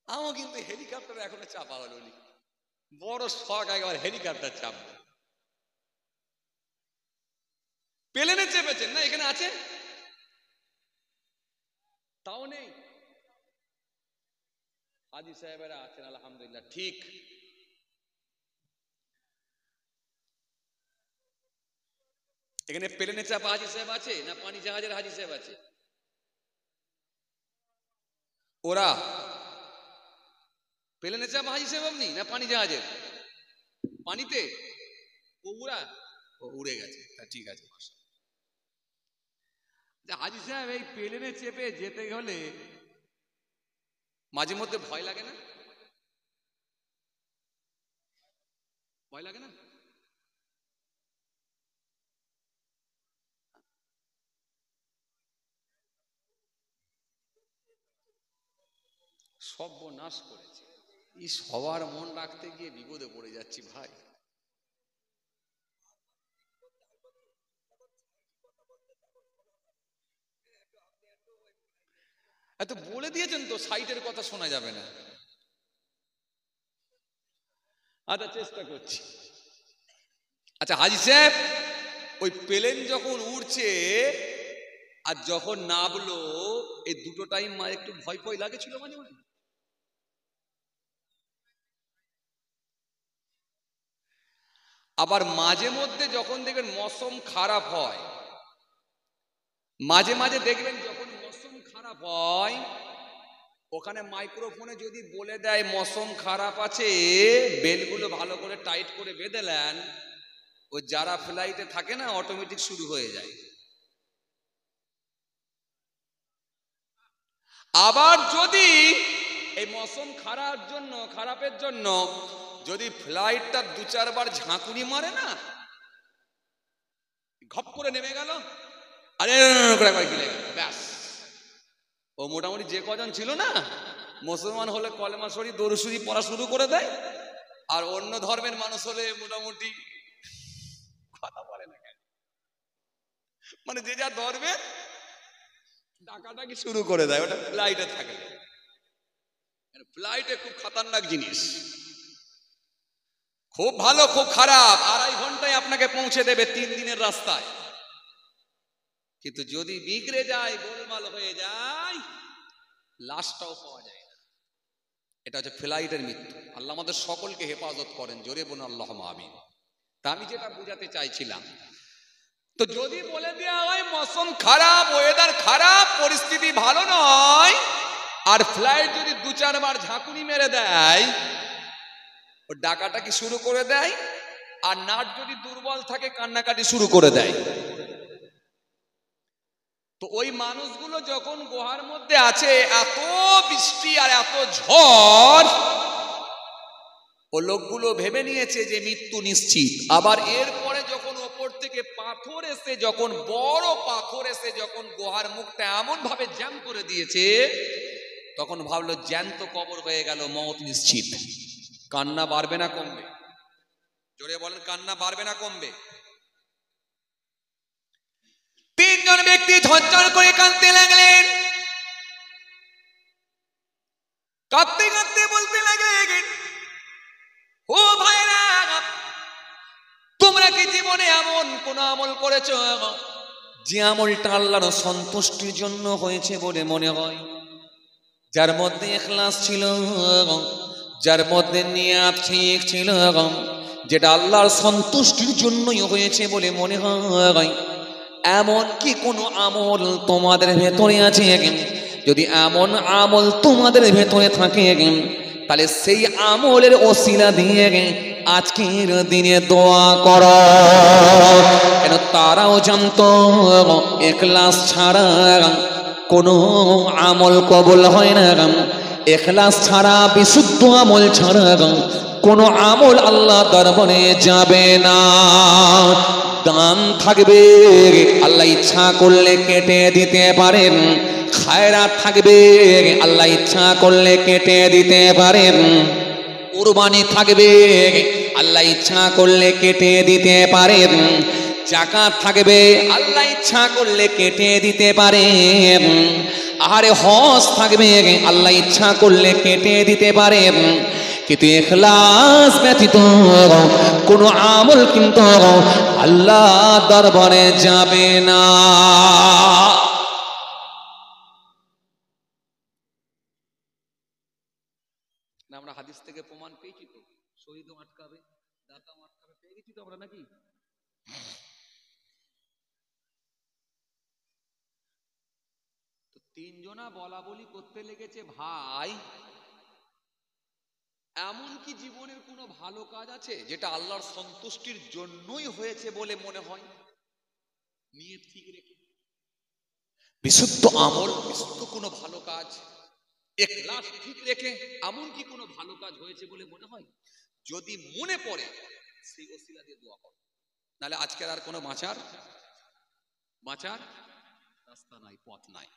আমার কিন্তু হেলিকপ্টারে এখনো চাপা হলো নি। বড় শখ একেবারে হেলিকপ্টার চাপবো। প্লেনে চেপেছেন না? এখানে আছে? তাও নেই। হাজি সাহেবেরা আছেন, আলহামদুলিল্লাহ। ঠিক, এখানে প্লেনে চাপা হাজি সাহেব আছে না পানি জাহাজের হাজি সাহেব আছে? ওরা প্লেনে চাপা হাজি সাহেব আপনি না পানি জাহাজের? পানিতে ও উড়ে গেছে। ঠিক আছে। হাজি সাহেব, এই প্লেনে চেপে যেতে হলে মাঝে মধ্যে ভয় লাগে না? ভয় লাগে না? সর্বনাশ করেছে। এই সবার মন রাখতে গিয়ে বিপদে পড়ে যাচ্ছি ভাই। এত বলে দিয়েছেন তো, সাইটের কথা শোনা যাবে না। আচ্ছা, চেষ্টা করছি। আচ্ছা হাজি সাহেব, ওই প্লেন যখন উড়ছে আর যখন নামলো এই দুটো টাইম মা একটু ভয় ভয় লাগেছিল মানে আবার মাঝে মধ্যে যখন দেখবেন মৌসুম খারাপ হয়, মাঝে মাঝে দেখবেন যখন মৌসুম খারাপ হয় ওখানে মাইক্রোফোনে যদি বলে দেয় মৌসুম খারাপ আছে, বেলগুলো ভালো করে টাইট করে বেঁধে নেন, ওই যারা ফ্লাইটে থাকে না অটোমেটিক শুরু হয়ে যায়। আবার যদি এই মৌসুম খারাপের জন্য যদি ফ্লাইটটা 2-4 বার ঝাঁকুনি মারে না, ঘপ করে নেমে গেল, আরে ব্যাস, ও মোটামুটি যে কজন ছিল না মুসলমান হলে কলেমা শরীফ দরুদ শরীফ পড়া শুরু করে দেয়, আর অন্য ধর্মের মানুষ হলে মোটামুটি কথা বলে না, মানে যে যা ধর্মের ডাকাডাকি শুরু করে দেয়। ওটা ফ্লাইটে থাকে, ফ্লাইটে খুব খতরনাক জিনিস, খুব ভালো খুব খারাপ, 2.5 ঘন্টায় আপনাকে পৌঁছে দেবে 3 দিনের রাস্তায়। কিন্তু যদি বিগড়ে যায়, গোলমাল হয়ে যায়, লাশটাও পাওয়া যায় না। এটা হচ্ছে ফ্লাইটের মৃত্যু। আল্লাহ আমাদের সকলকে হেফাজত করেন, জোরে বলুন আল্লাহুম্মা আমিন। তা আমি যেটা বুঝাতে চাইছিলাম, তো যদি বলে দেওয়া হয় মৌসুম খারাপ, ওয়েদার খারাপ, পরিস্থিতি ভালো নয়, আর ফ্লাইট যদি 2-4 বার ঝাঁকুনি মেরে দেয়, ও ডাকাটাকি শুরু করে দেয়, আর নাট যদি দুর্বল থাকে কান্নাকাটি শুরু করে দেয়, তো ওই মানুষগুলো যখন গুহার মধ্যে আছে, এত বৃষ্টি আর এত ঝড়, ও লোকগুলো ভেবে নিয়েছে যে মৃত্যু নিশ্চিত। আবার এরপরে যখন ওপর থেকে পাথর এসে, যখন বড় পাথর এসে যখন গুহার মুখটা এমন ভাবে জ্যাম করে দিয়েছে, তখন ভাবলো জ্যান্ত কবর হয়ে গেল, মওত নিশ্চিত। কান্না বাড়বে না কমবে? জোরে বলেন, কান্না বাড়বে না কমবে? 3 জন ব্যক্তি ঝরঝর করে কাঁদতে লাগলেন, কাঁদতে কাঁদতে বলতে লাগলেন, ও ভাইরা, তোমরা কি জীবনে এমন কোন আমল করেছো যে আমলটা আল্লাহর সন্তুষ্টির জন্য হয়েছে বলে মনে হয়, যার মধ্যে ইখলাস ছিল, যার মধ্যে নিয়াত ঠিক ছিল, যেটা আল্লাহর সন্তুষ্টির জন্যই হয়েছে বলে মনে হয়? এমন কি কোনো আমল তোমাদের ভেতরে আছে? যদি এমন আমল তোমাদের ভেতরে থাকে, তাহলে সেই আমলের ওসিলা দিয়ে আজকের দিনে দোয়া করো। কেন তারাও জানতো ইখলাস ছাড়া কোনো আমল কবুল হয় না, ইখলাস ছাড়া, বিশুদ্ধ আমল ছাড়া কোনো আমল আল্লাহ দরবারে যাবে না। দান থাকবে, আল্লাহ ইচ্ছা করলে কেটে দিতে পারেন। খায়রাত থাকবে, আল্লাহ ইচ্ছা করলে কেটে দিতে পারেন। কুরবানি থাকবে, আল্লাহ ইচ্ছা করলে কেটে দিতে পারেন। যাকাত থাকবে, আল্লাহ ইচ্ছা করলে কেটে দিতে পারেন। আরে হজ থাকবে, আল্লাহ ইচ্ছা করলে কেটে দিতে পারেন। কিন্তু ইখলাস ব্যতীত কোন আমল কিন্তু আল্লাহ দরবারে যাবে না। আমরা হাদিস থেকে প্রমাণ পেয়েছি তো, শহীদও আটকাবে, দাতাও আটকাবে, পেয়ে গেছি তো আমরা নাকি? তো 3 জনা বলা বলি করতে লেগেছে, ভাই এমন কি জীবনের কোনো ভালো কাজ আছে যেটা আল্লাহর সন্তুষ্টির জন্যই হয়েছে বলে মনে হয়? নিয়ত ঠিক রেখে, বিশুদ্ধ আমল, বিশুদ্ধ কোনো ভালো কাজ, ইখলাস ঠিক রেখে এমন কি কোনো ভালো কাজ হয়েছে বলে মনে হয়? যদি মনে পড়ে সেই ওসিলা দিয়ে দোয়া করো, নাহলে আজকের আর কোনো বাঁচার রাস্তা নাই, পথ নাই।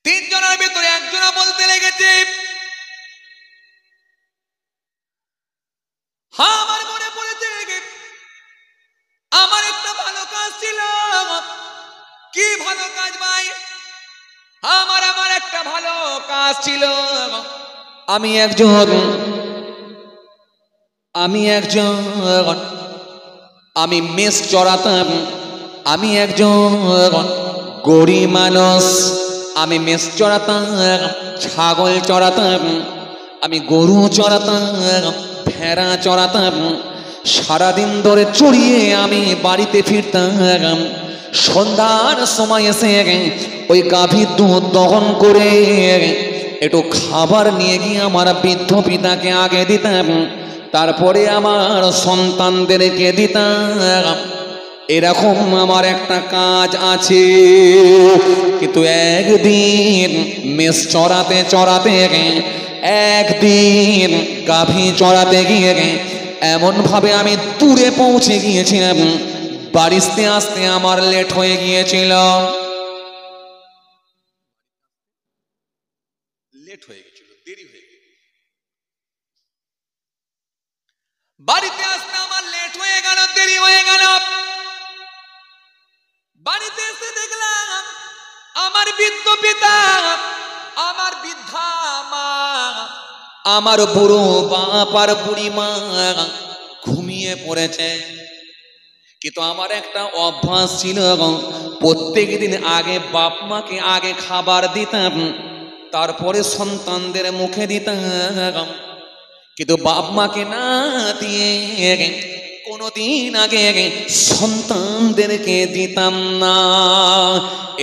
3 জনের ভিতরে একজনা বলতে লেগেছে, হ্যাঁ আমার মনে পড়েছে, আমার একটা ভালো কাজ ছিল। কি ভালো কাজ ভাই? আমার একটা ভালো কাজ ছিল। আমি মেষ চড়াতাম। আমি একজন গরিব মানুষ, আমি মেষ চড়াতাম, ছাগল চড়াতাম, আমি গরু চড়াতাম, ভেড়া চড়াতাম। সারাদিন ধরে চড়িয়ে আমি বাড়িতে ফিরতাম। সন্ধ্যার সময় এসে ওই গাভীর দুধ দহন করে একটু খাবার নিয়ে গিয়ে আমার বৃদ্ধ পিতাকে আগে দিতাম, তারপরে আমার সন্তানদেরকে দিতাম। এরকম আমার একটা কাজ আছে। কিন্তু একদিন মেষ চড়াতে চড়াতে, একদিন গাভী চড়াতে গিয়ে এমন ভাবে আমি দূরে পৌঁছে গিয়েছিলাম, বাড়িতে আসতে আমার লেট হয়ে গিয়েছিল। লেট হয়ে গেছিল, দেরি হয়ে গেল। বাড়িতে আসতে আমার লেট হয়ে গেল, দেরি হয়ে গেল। বাড়িতে এসে দেখলাম আমার বৃদ্ধ পিতা, আমার বৃদ্ধা মা, আমার বুড়ো বাপ আর বুড়ি মা ঘুমিয়ে পড়েছে। কিন্তু আমার একটা অভ্যাস ছিল, প্রত্যেক দিন আগে বাপ মাকে আগে খাবার দিতাম, তারপরে সন্তানদের মুখে দিতাম। কিন্তু বাপ মাকে না দিয়ে কোনোদিন আগে সন্তানদেরকে দিতাম না।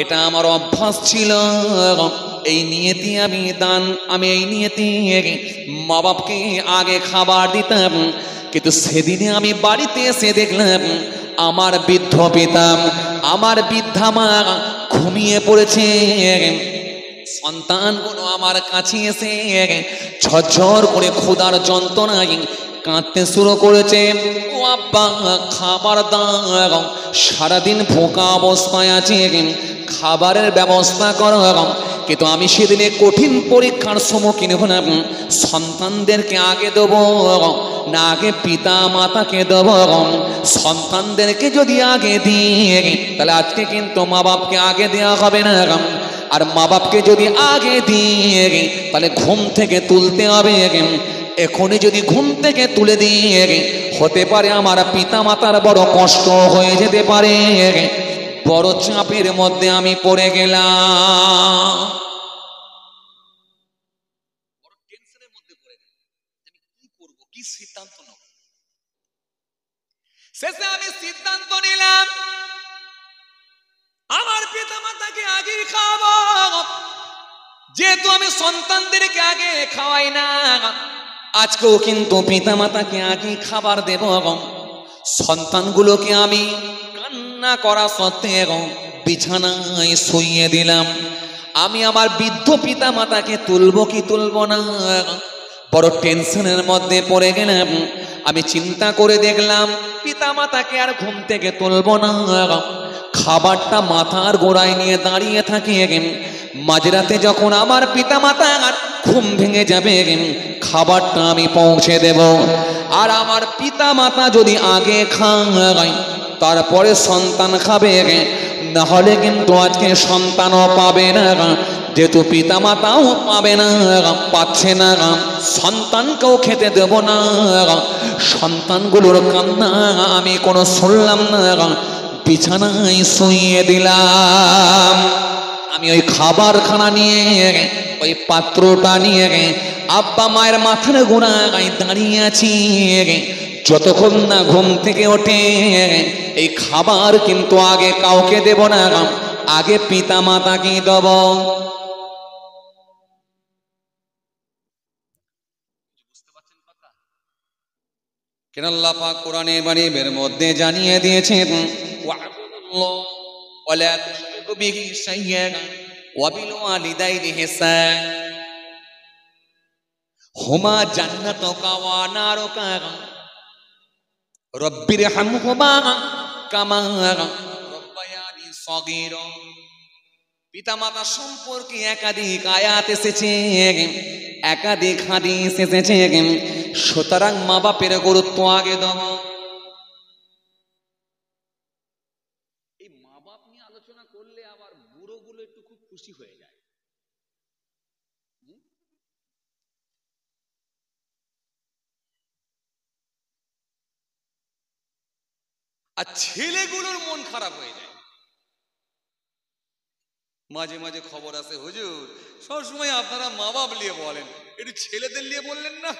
এটা আমার অভ্যাস ছিল। এই নিয়তি আমি এই নিয়তি মা বাপকে আগে খাবার দিতাম। কিন্তু সেদিনে আমি বাড়িতে এসে দেখলাম আমার বৃদ্ধ পিতা, আমার বৃদ্ধা মা ঘুমিয়ে পড়েছে। সন্তানগুলো আমার কাছে এসে ঝরঝর করে ক্ষুধার যন্ত্রণায় কাঁদতে শুরু করেছে। ও আব্বা, খাবার দাও, সারাদিন ভোকা অবস্থায় আছে, খাবারের ব্যবস্থা করো। কিন্তু আমি সেদিনে কঠিন পরীক্ষার সম্মুখীন হলাম। সন্তানদেরকে আগে দেবো না আগে পিতা মাতাকে দেবো? সন্তানদেরকে যদি আগে দিই তাহলে আজকে কিন্তু মা বাপকে আগে দেওয়া হবে না। আর মা বাপকে যদি আগে দিয়ে তাহলে ঘুম থেকে তুলতে হবে। এখনই যদি ঘুম থেকে তুলে দিয়ে হতে পারে আমার পিতা মাতার বড় কষ্ট হয়ে যেতে পারে, বড় চাপের মধ্যে আমি পড়ে গেলাম। বড় টেনশনের মধ্যে পড়ে গেল, আমি কি করব, কি সিদ্ধান্ত নেব। শেষে আমি সিদ্ধান্ত নিলাম আমার পিতা মাতাকে আগে খাওয়াবো। যেহেতু আমি সন্তানদেরকে আগে খাওয়াই না, আজকেও কিন্তু পিতা মাতাকে আগে খাবার দেব। সন্তানগুলোকে আমি কান্না করা সত্ত্বেও বিছানায় শুইয়ে দিলাম। আমি আমার বৃদ্ধ পিতা মাতাকে তুলবো কি তুলবো না, বড় টেনশনের মধ্যে পড়ে গেলাম। আমি চিন্তা করে দেখলাম পিতা মাতাকে আর ঘুম থেকে তুলবো না। খাবারটা মাথার গোড়ায় নিয়ে দাঁড়িয়ে থাকি। মাঝরাতে যখন আমার পিতা মাতা ঘুম ভেঙে যাবে, খাবারটা আমি পৌঁছে দেব। আর আমার পিতা মাতা যদি আগে খায় তারপরে সন্তান খাবে, না হলে কিন্তু আজকে সন্তানও পাবে না। যেহেতু পিতা মাতাও পাবে না, পাচ্ছে না, সন্তানকেও খেতে দেব না। সন্তানগুলোর কান্না আমি কোনো শুনলাম না, বিছানায় শুইয়ে দিলাম। আমি ওই খাবারখানা নিয়ে, ওই পাত্রটা নিয়ে আব্বা মায়ের মাথার গোড়ায় দাঁড়িয়ে আছি। যতক্ষণ না ঘুম থেকে ওঠে এই খাবার কিন্তু আগে কাউকে দেব না, আগে পিতা মাতাকেই দেব। কেন আল্লাহ পাক কোরআনে বাণীর মধ্যে জানিয়ে দিয়েছেন ওয়া'বুদুল্লাহ ওয়া লা তুশরিকু বিহি শাইয়্যান ওয়া বিল ওয়ালিদাইনি ইহসান হুমা জান্নাতুকা ওয়া নারুকা রব্বির হামহুমা কামা রব্বায়ানি সগীরা। পিতামাতা সম্পর্কে একাধিক আয়াত এসেছে, একাধিক হাদিস এসেছে। সুতরাং মা বাপের গুরুত্ব আগে দেব। এই মা বাপ নিয়ে আলোচনা করলে আবার বুড়োগুলো একটু খুব খুশি হয়ে যায়। আর ছেলেগুলোর মন খারাপ হয়ে যায়। মাঝে মাঝে খবর আসে, হুজুর সবসময় আপনারা মা বাপ নিয়ে বলেন, একটু ছেলেদের নিয়ে বললেন না।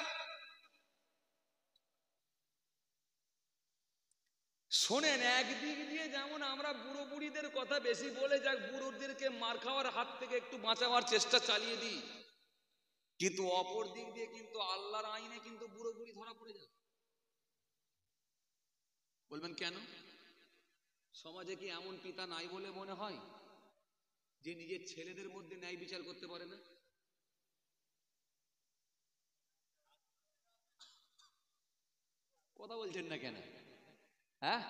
শোনেন, একদিক দিয়ে যেমন আমরা বুড়ো বুড়িদের কথা বেশি বলে যাক, বুড়োদেরকে মার খাওয়ার হাত থেকে একটু বাঁচাবার চেষ্টা চালিয়ে দিই, কিন্তু অপর দিক দিয়ে কিন্তু আল্লাহর আইনে কিন্তু বুড়ো বুড়ি ধরা পড়ে যায়। বলবেন কেন? সমাজে কি এমন পিতা নাই বলে মনে হয় যে নিজের ছেলেদের মধ্যে ন্যায় বিচার করতে পারে না? কথা বলছেন না কেন? হ্যাঁ,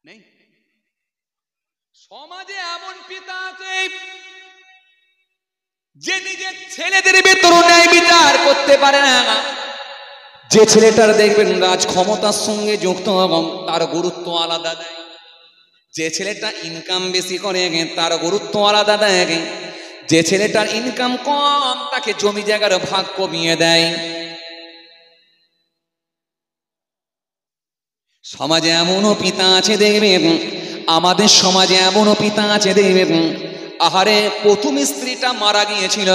নেই? সমাজে এমন পিতা আছে যে নিজের ছেলেদের ভেতর ন্যায় বিচার করতে পারে না। যে ছেলেটার দেখবেন রাজ ক্ষমতার সঙ্গে যুক্ত এবং তার গুরুত্ব আলাদা দেয়। যে ছেলেটা ইনকাম বেশি করে তার গুরুত্ব আলাদা দেয়। যে ছেলেটার ইনকাম কম তাকে জমি জায়গার ভাগ কমিয়ে দেয়। সমাজে এমনও পিতা আছে দেখবেন, আমাদের সমাজে এমনও পিতা আছে দেখবেন, আহারে প্রথম স্ত্রীটা মারা গিয়েছিল,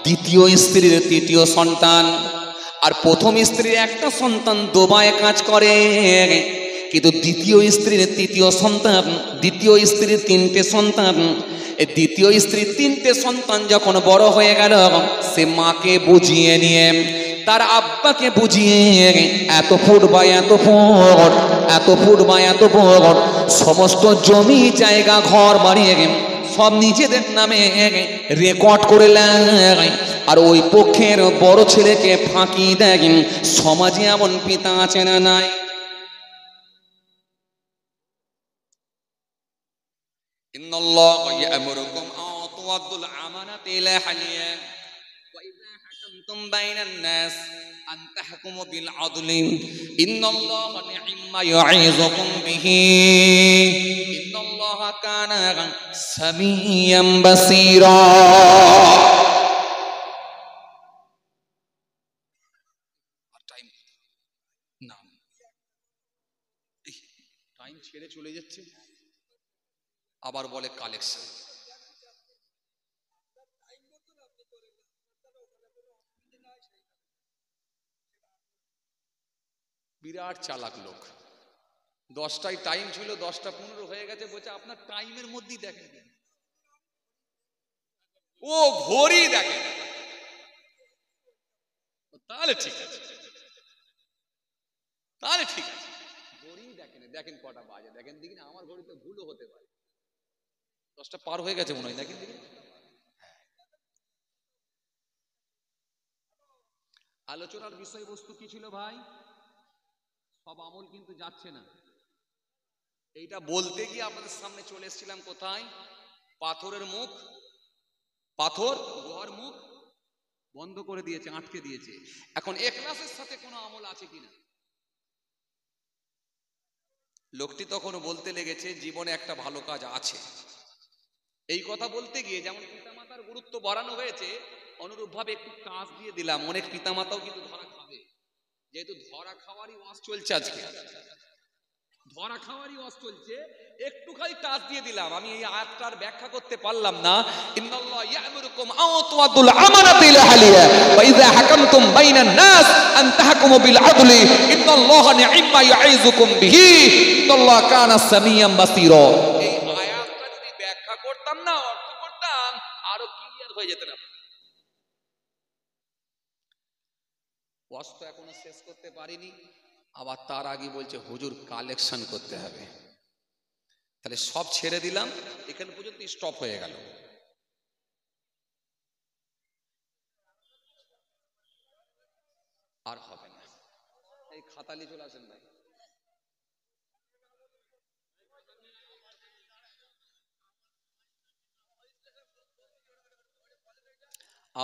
দ্বিতীয় স্ত্রীর তৃতীয় সন্তান, আর প্রথম স্ত্রীর একটা সন্তান দুবাইয়ে কাজ করে, কিন্তু দ্বিতীয় স্ত্রীর তৃতীয় সন্তান, দ্বিতীয় স্ত্রীর তিনটে সন্তান, এই দ্বিতীয় স্ত্রীর তিনটে সন্তান যখন বড় হয়ে গেল, সে মাকে বুঝিয়ে নিয়ে তার আব্বাকে বুঝিয়ে এত ফুট বা এত ফুট, এত ফুট বা এত ফুট সমস্ত জমি জায়গা ঘর বাড়িয়ে সব নিজেদের নামে রেকর্ড করে নেয়, আর ওই পক্ষের বড় ছেলেকে ফাঁকি দেয়। সমাজে এমন পিতা আছে না নাই? ইন্নাল্লাহা ইয়া'মুরুকুম আন তু'আদ্দুল আমানাতি ইলা আহলিহা ওয়া ইযা হাকামতুম বাইনান নাস আন তাহকুমু বিল আদলি ইন্নাল্লাহা নি'ম্মা ইয়া'iযুকুম বিহি ইন্নাল্লাহা কানা সামিয়্যাম বাসীরা। টাইম ছেড়ে চলে যাচ্ছে, আবার বলে কালেকশন। বিরাট চালাক লোক। 10টায় টাইম ছিল, 10টা 15 হয়ে গেছে, বলছে আপনার টাইমের মধ্যেই দেখেন। ও ঘড়ি দেখেন, তাহলে ঠিক আছে, তাহলে ঠিক আছে, ঘড়ি দেখেন, দেখেন কটা বাজে, দেখেন দেখি না, আমার ঘড়িতে ভুলও হতে পারে, 10টা পার হয়ে গেছে মনে হয়, দেখেন দেখি। আলোচনার বিষয়বস্তু কি ছিল ভাই? সব আমল কিন্তু যাচ্ছে না। এইটা বলতে গিয়ে আপনাদের সামনে চলে এসেছিলাম কোথায়? পাথরের মুখ, পাথর গুহার মুখ বন্ধ করে দিয়েছে, আটকে দিয়েছে। এখন ইখলাসের সাথে কোনো আমল আছে কিনা? লোকটি তখন বলতে লেগেছে জীবনে একটা ভালো কাজ আছে। এই কথা বলতে গিয়ে যেমন পিতামাতার গুরুত্ব বাড়ানো হয়েছে, অনুরূপ ভাবে একটু কাজ দিয়ে দিলাম। অনেক পিতামাতাও কিন্তু ধরা খাবে, যেহেতু ধরা খাওয়ারই ওয়াজ চলছে আজকে, ধরা খাওয়ারই ওয়াজ চলছে, একটু খালি টাচ দিয়ে দিলাম। আমি এই আয়াতটার ব্যাখ্যা করতে পারলাম না। ইন্নাল্লাহা ইয়া'মুরুকুম আন তু'আদ্দুল আমানাতি ইলা আহলিহা ওয়া ইযা হাকামতুম বাইনান নাস আন তাহকুমু বিল আদলি ইন্নাল্লাহা নি'ম্মা ইয়া'iযুকুম বিহি ইন্নাল্লাহা কানা সামিয়্যাম বাসীরা। এই আয়াতটা যদি ব্যাখ্যা করতাম না, অর্থ করতাম, আরো ক্লিয়ার হয়ে যেত না। ওয়াজ তো এখনো শেষ করতে পারিনি, আবার তার আগে বলছে হুজুর কালেকশন করতে হবে। তাহলে সব ছেড়ে দিলাম, এখানে পর্যন্ত স্টপ হয়ে গেল। আর হবে না। এই খাতালি চলে আসেন ভাই।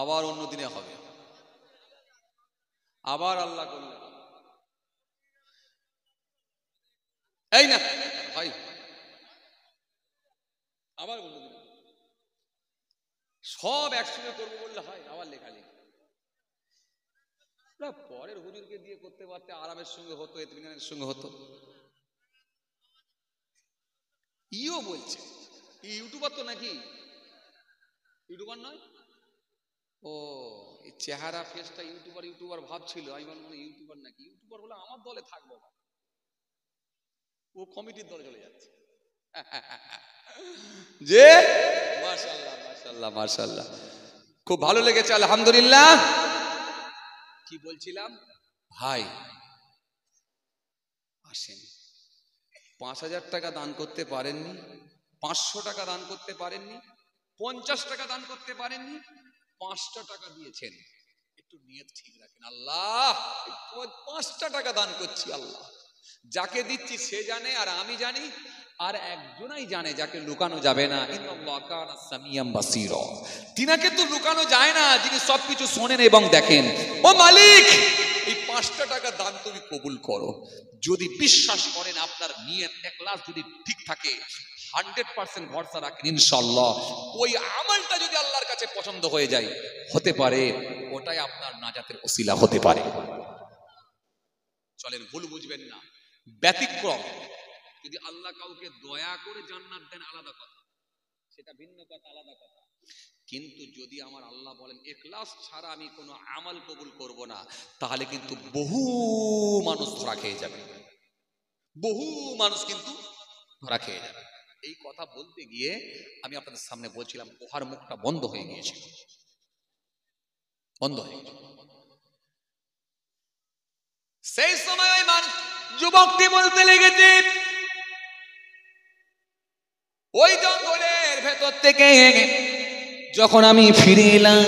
আবার অন্য দিনে হবে, আবার আল্লাহ করলে। এই না ভাই, আবার অন্য দিনে সব একসঙ্গে করবো বললে হয়? আবার লেখালেখি। পরের হুজুরকে দিয়ে করতে পারতে আরামের সঙ্গে হতো, ইতমিনানের সঙ্গে হতো। ইও বলছে ইউটিউবার তো নাকি ইউটিউবার নয় ও এই চেহারা ফেসটা ইউটিউবার ভাবছিল আমি বললাম ইউটিউবার নাকি ইউটিউবার হলে আমার দলে থাকবো না ও কমিটির দলে চলে যাচ্ছে যে মাশাআল্লাহ মাশাআল্লাহ মাশাআল্লাহ খুব ভালো লেগেছে আলহামদুলিল্লাহ কি বলছিলাম ভাই আসেন 5,000 টাকা দান করতে পারেননি 500 টাকা দান করতে পারেননি 50 টাকা দান করতে পারেননি 5টা টাকা দিয়েছেন একটু নিয়ত ঠিক রাখেন আল্লাহ 5টা টাকা দান করছি আল্লাহ যাকে দিচ্ছি সে জানে আর আমি জানি আর একজনই জানে যাকে লুকানো যাবে না ইন্নাল্লাহ কানা সামিয়াম বাসীরা তিনাকে তো লুকানো যায় না যিনি সবকিছু শোনেন এবং দেখেন ও মালিক এই 5টা টাকা দান তুমি কবুল করো যদি বিশ্বাস করেন আপনার নিয়ত ইখলাস যদি ঠিক থাকে 100% ভরসা রাখেন ইনশাআল্লাহ ওই আমলটা যদি আল্লাহর কাছে পছন্দ হয়ে যায় হতে পারে ওটাই আপনার নাজাতের ওসিলা হতে পারে চলেন ভুল বুঝবেন না ব্যতিক্রম যদি আল্লাহ কাউকে দয়া করে জান্নাত দেন আলাদা কথা সেটা ভিন্ন কথা আলাদা কথা কিন্তু যদি আমার আল্লাহ বলেন ইখলাস ছাড়া আমি কোনো আমল কবুল করব না তাহলে কিন্তু বহু মানুষ ধরা খেয়ে যাবে বহু মানুষ কিন্তু ধরা খেয়ে যাবে এই কথা বলতে গিয়ে আমি আপনাদের সামনে বলছিলাম ওহার মুখটা বন্ধ হয়ে গিয়েছিল বন্ধ হয়ে গেছে সেই সময় ওই যুবকটি বলতে লেগেছে ওই জঙ্গলের ভেতর থেকে যখন আমি ফিরে এলাম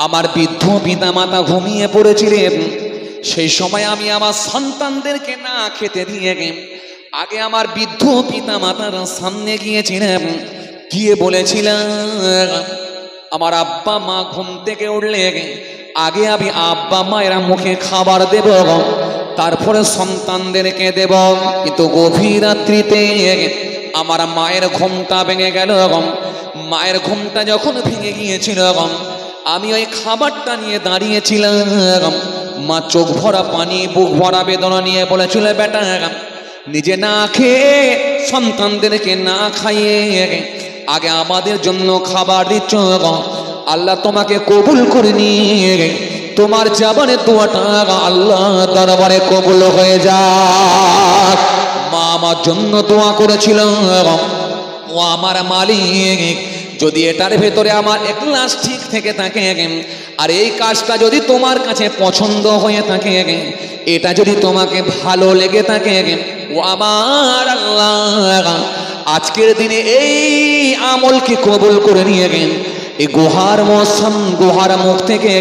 আমার বৃদ্ধ পিতা মাতা ঘুমিয়ে পড়েছিলেন সেই সময় আমি আমার সন্তানদেরকে না খেতে দিয়ে আগে আমার বৃদ্ধ পিতা মাতার সামনে গিয়েছিলাম গিয়ে বলেছিলাম আমার আব্বা মা ঘুম থেকে উঠলে আগে আমি আব্বা মায়ের মুখে খাবার দেব তারপরে সন্তানদেরকে দেব কিন্তু গভীর রাত্রিতে আমার মায়ের ঘুমটা ভেঙে গেল মায়ের ঘুমটা যখন ভেঙে গিয়েছিল আমি ওই খাবারটা নিয়ে দাঁড়িয়েছিলাম মা চোখ ভরা পানি বুক ভরা বেদনা নিয়ে বলেছিল বেটা নিজে না খেয়ে সন্তানদেরকে না খাইয়ে আগে আমাদের জন্য খাবার দিচ্ছ আল্লাহ তোমাকে কবুল করে নিয়ে তোমার জবানের দোয়াটা আল্লাহ দরবারে কবুল হয়ে যাক মা আমার জন্য দোয়া করেছিল ও আমার মালিক যদি এটার ভেতরে আমার ইখলাস ঠিক থেকে থাকে আর এই কাজটা যদি তোমার কাছে পছন্দ হয়ে থাকে এটা যদি তোমাকে ভালো লেগে থাকে ও আমার আল্লাহ আজকের দিনে এই আমলকে কবুল করে নিয়ে এই গুহার মুখ থেকে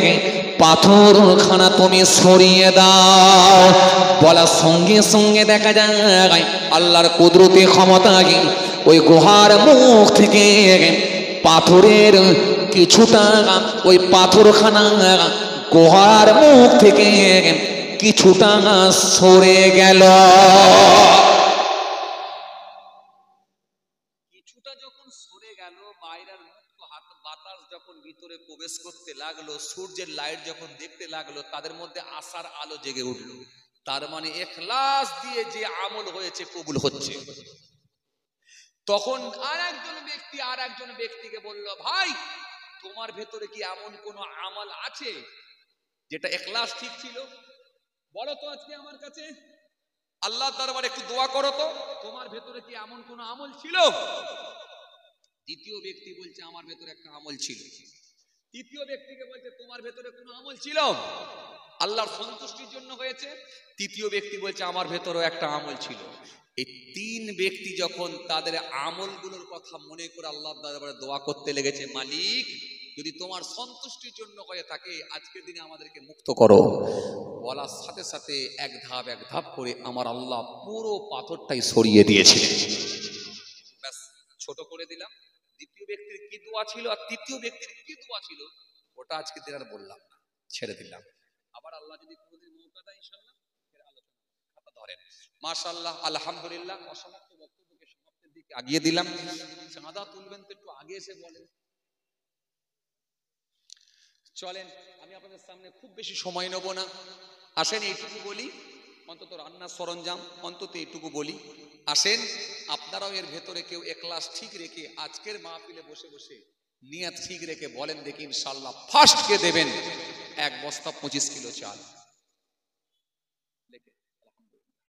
পাথরখানা তুমি সরিয়ে দাও বলার সঙ্গে সঙ্গে দেখা যায় আল্লাহর কুদরতি ক্ষমতা ওই গুহার মুখ থেকে পাথরের কিছুটা ওই পাথরখানা গুহার মুখ থেকে কিছুটা সরে গেল কিছুটা যখন সরে গেল বাইরের মুক্ত হাত বাতাস যখন ভিতরে প্রবেশ করতে লাগলো সূর্যের লাইট যখন দেখতে লাগলো তাদের মধ্যে আশার আলো জেগে উঠলো তার মানে ইখলাস দিয়ে যে আমল হয়েছে কবুল হচ্ছে তখন আর একজন ব্যক্তিকে বলল ভাই তোমার ভেতরে কি এমন কোন আমল আছে যেটা ইখলাস ঠিক ছিল বলো তো আজকে আমার কাছে আল্লাহর দরবারে একটু দোয়া করো তো তোমার ভেতরে কি এমন কোন আমল ছিল দ্বিতীয় ব্যক্তি বলছে আমার ভেতরে একটা আমল ছিল তৃতীয় ব্যক্তিকে বলছে তোমার ভেতরে কোনো আমল ছিল আল্লাহর সন্তুষ্টির জন্য হয়েছে তৃতীয় ব্যক্তি বলছে আমার ভেতরেও একটা আমল ছিল এই তিন ব্যক্তি যখন তাদের আমলগুলোর কথা মনে করে আল্লাহর দরবারে দোয়া করতে লেগেছে মালিক যদি তোমার সন্তুষ্টির জন্য হয়ে থাকে আজকের দিনে আমাদেরকে মুক্ত করো বলার সাথে সাথে এক ধাপ করে আমার আল্লাহ পুরো পাথরটাই সরিয়ে দিয়েছিলেন ব্যাস ছোট করে দিলাম দ্বিতীয় ব্যক্তির কি দোয়া ছিল আর তৃতীয় ব্যক্তির কি দোয়া ছিল ওটা আজকে দিন আর বললাম না ছেড়ে দিলাম আবার আল্লাহ যদি কোনোদিন মৌকা দেয় ইনশাআল্লাহ এর আলোচনা খাতা ধরেন মাশাআল্লাহ আলহামদুলিল্লাহ অসমাপ্ত বক্তব্যকে সমাপ্তির দিকে আগিয়ে দিলাম চাঁদা তুলবেন তো একটু আগে এসে বলেন চলেন আমি আপনাদের সামনে খুব বেশি সময় নেব না আসেন এইটুকু বলি অন্তত রান্নার সরঞ্জাম অন্তত এইটুকু বলি আসেন আপনারাও এর ভেতরে কেউ এখলাস ঠিক রেখে আজকের মাহফিলে বসে বসে নিয়ত ঠিক রেখে বলেন দেখি ইনশাআল্লাহ ফার্স্ট কে দেবেন 1 বস্তা 25 কিলো চাল।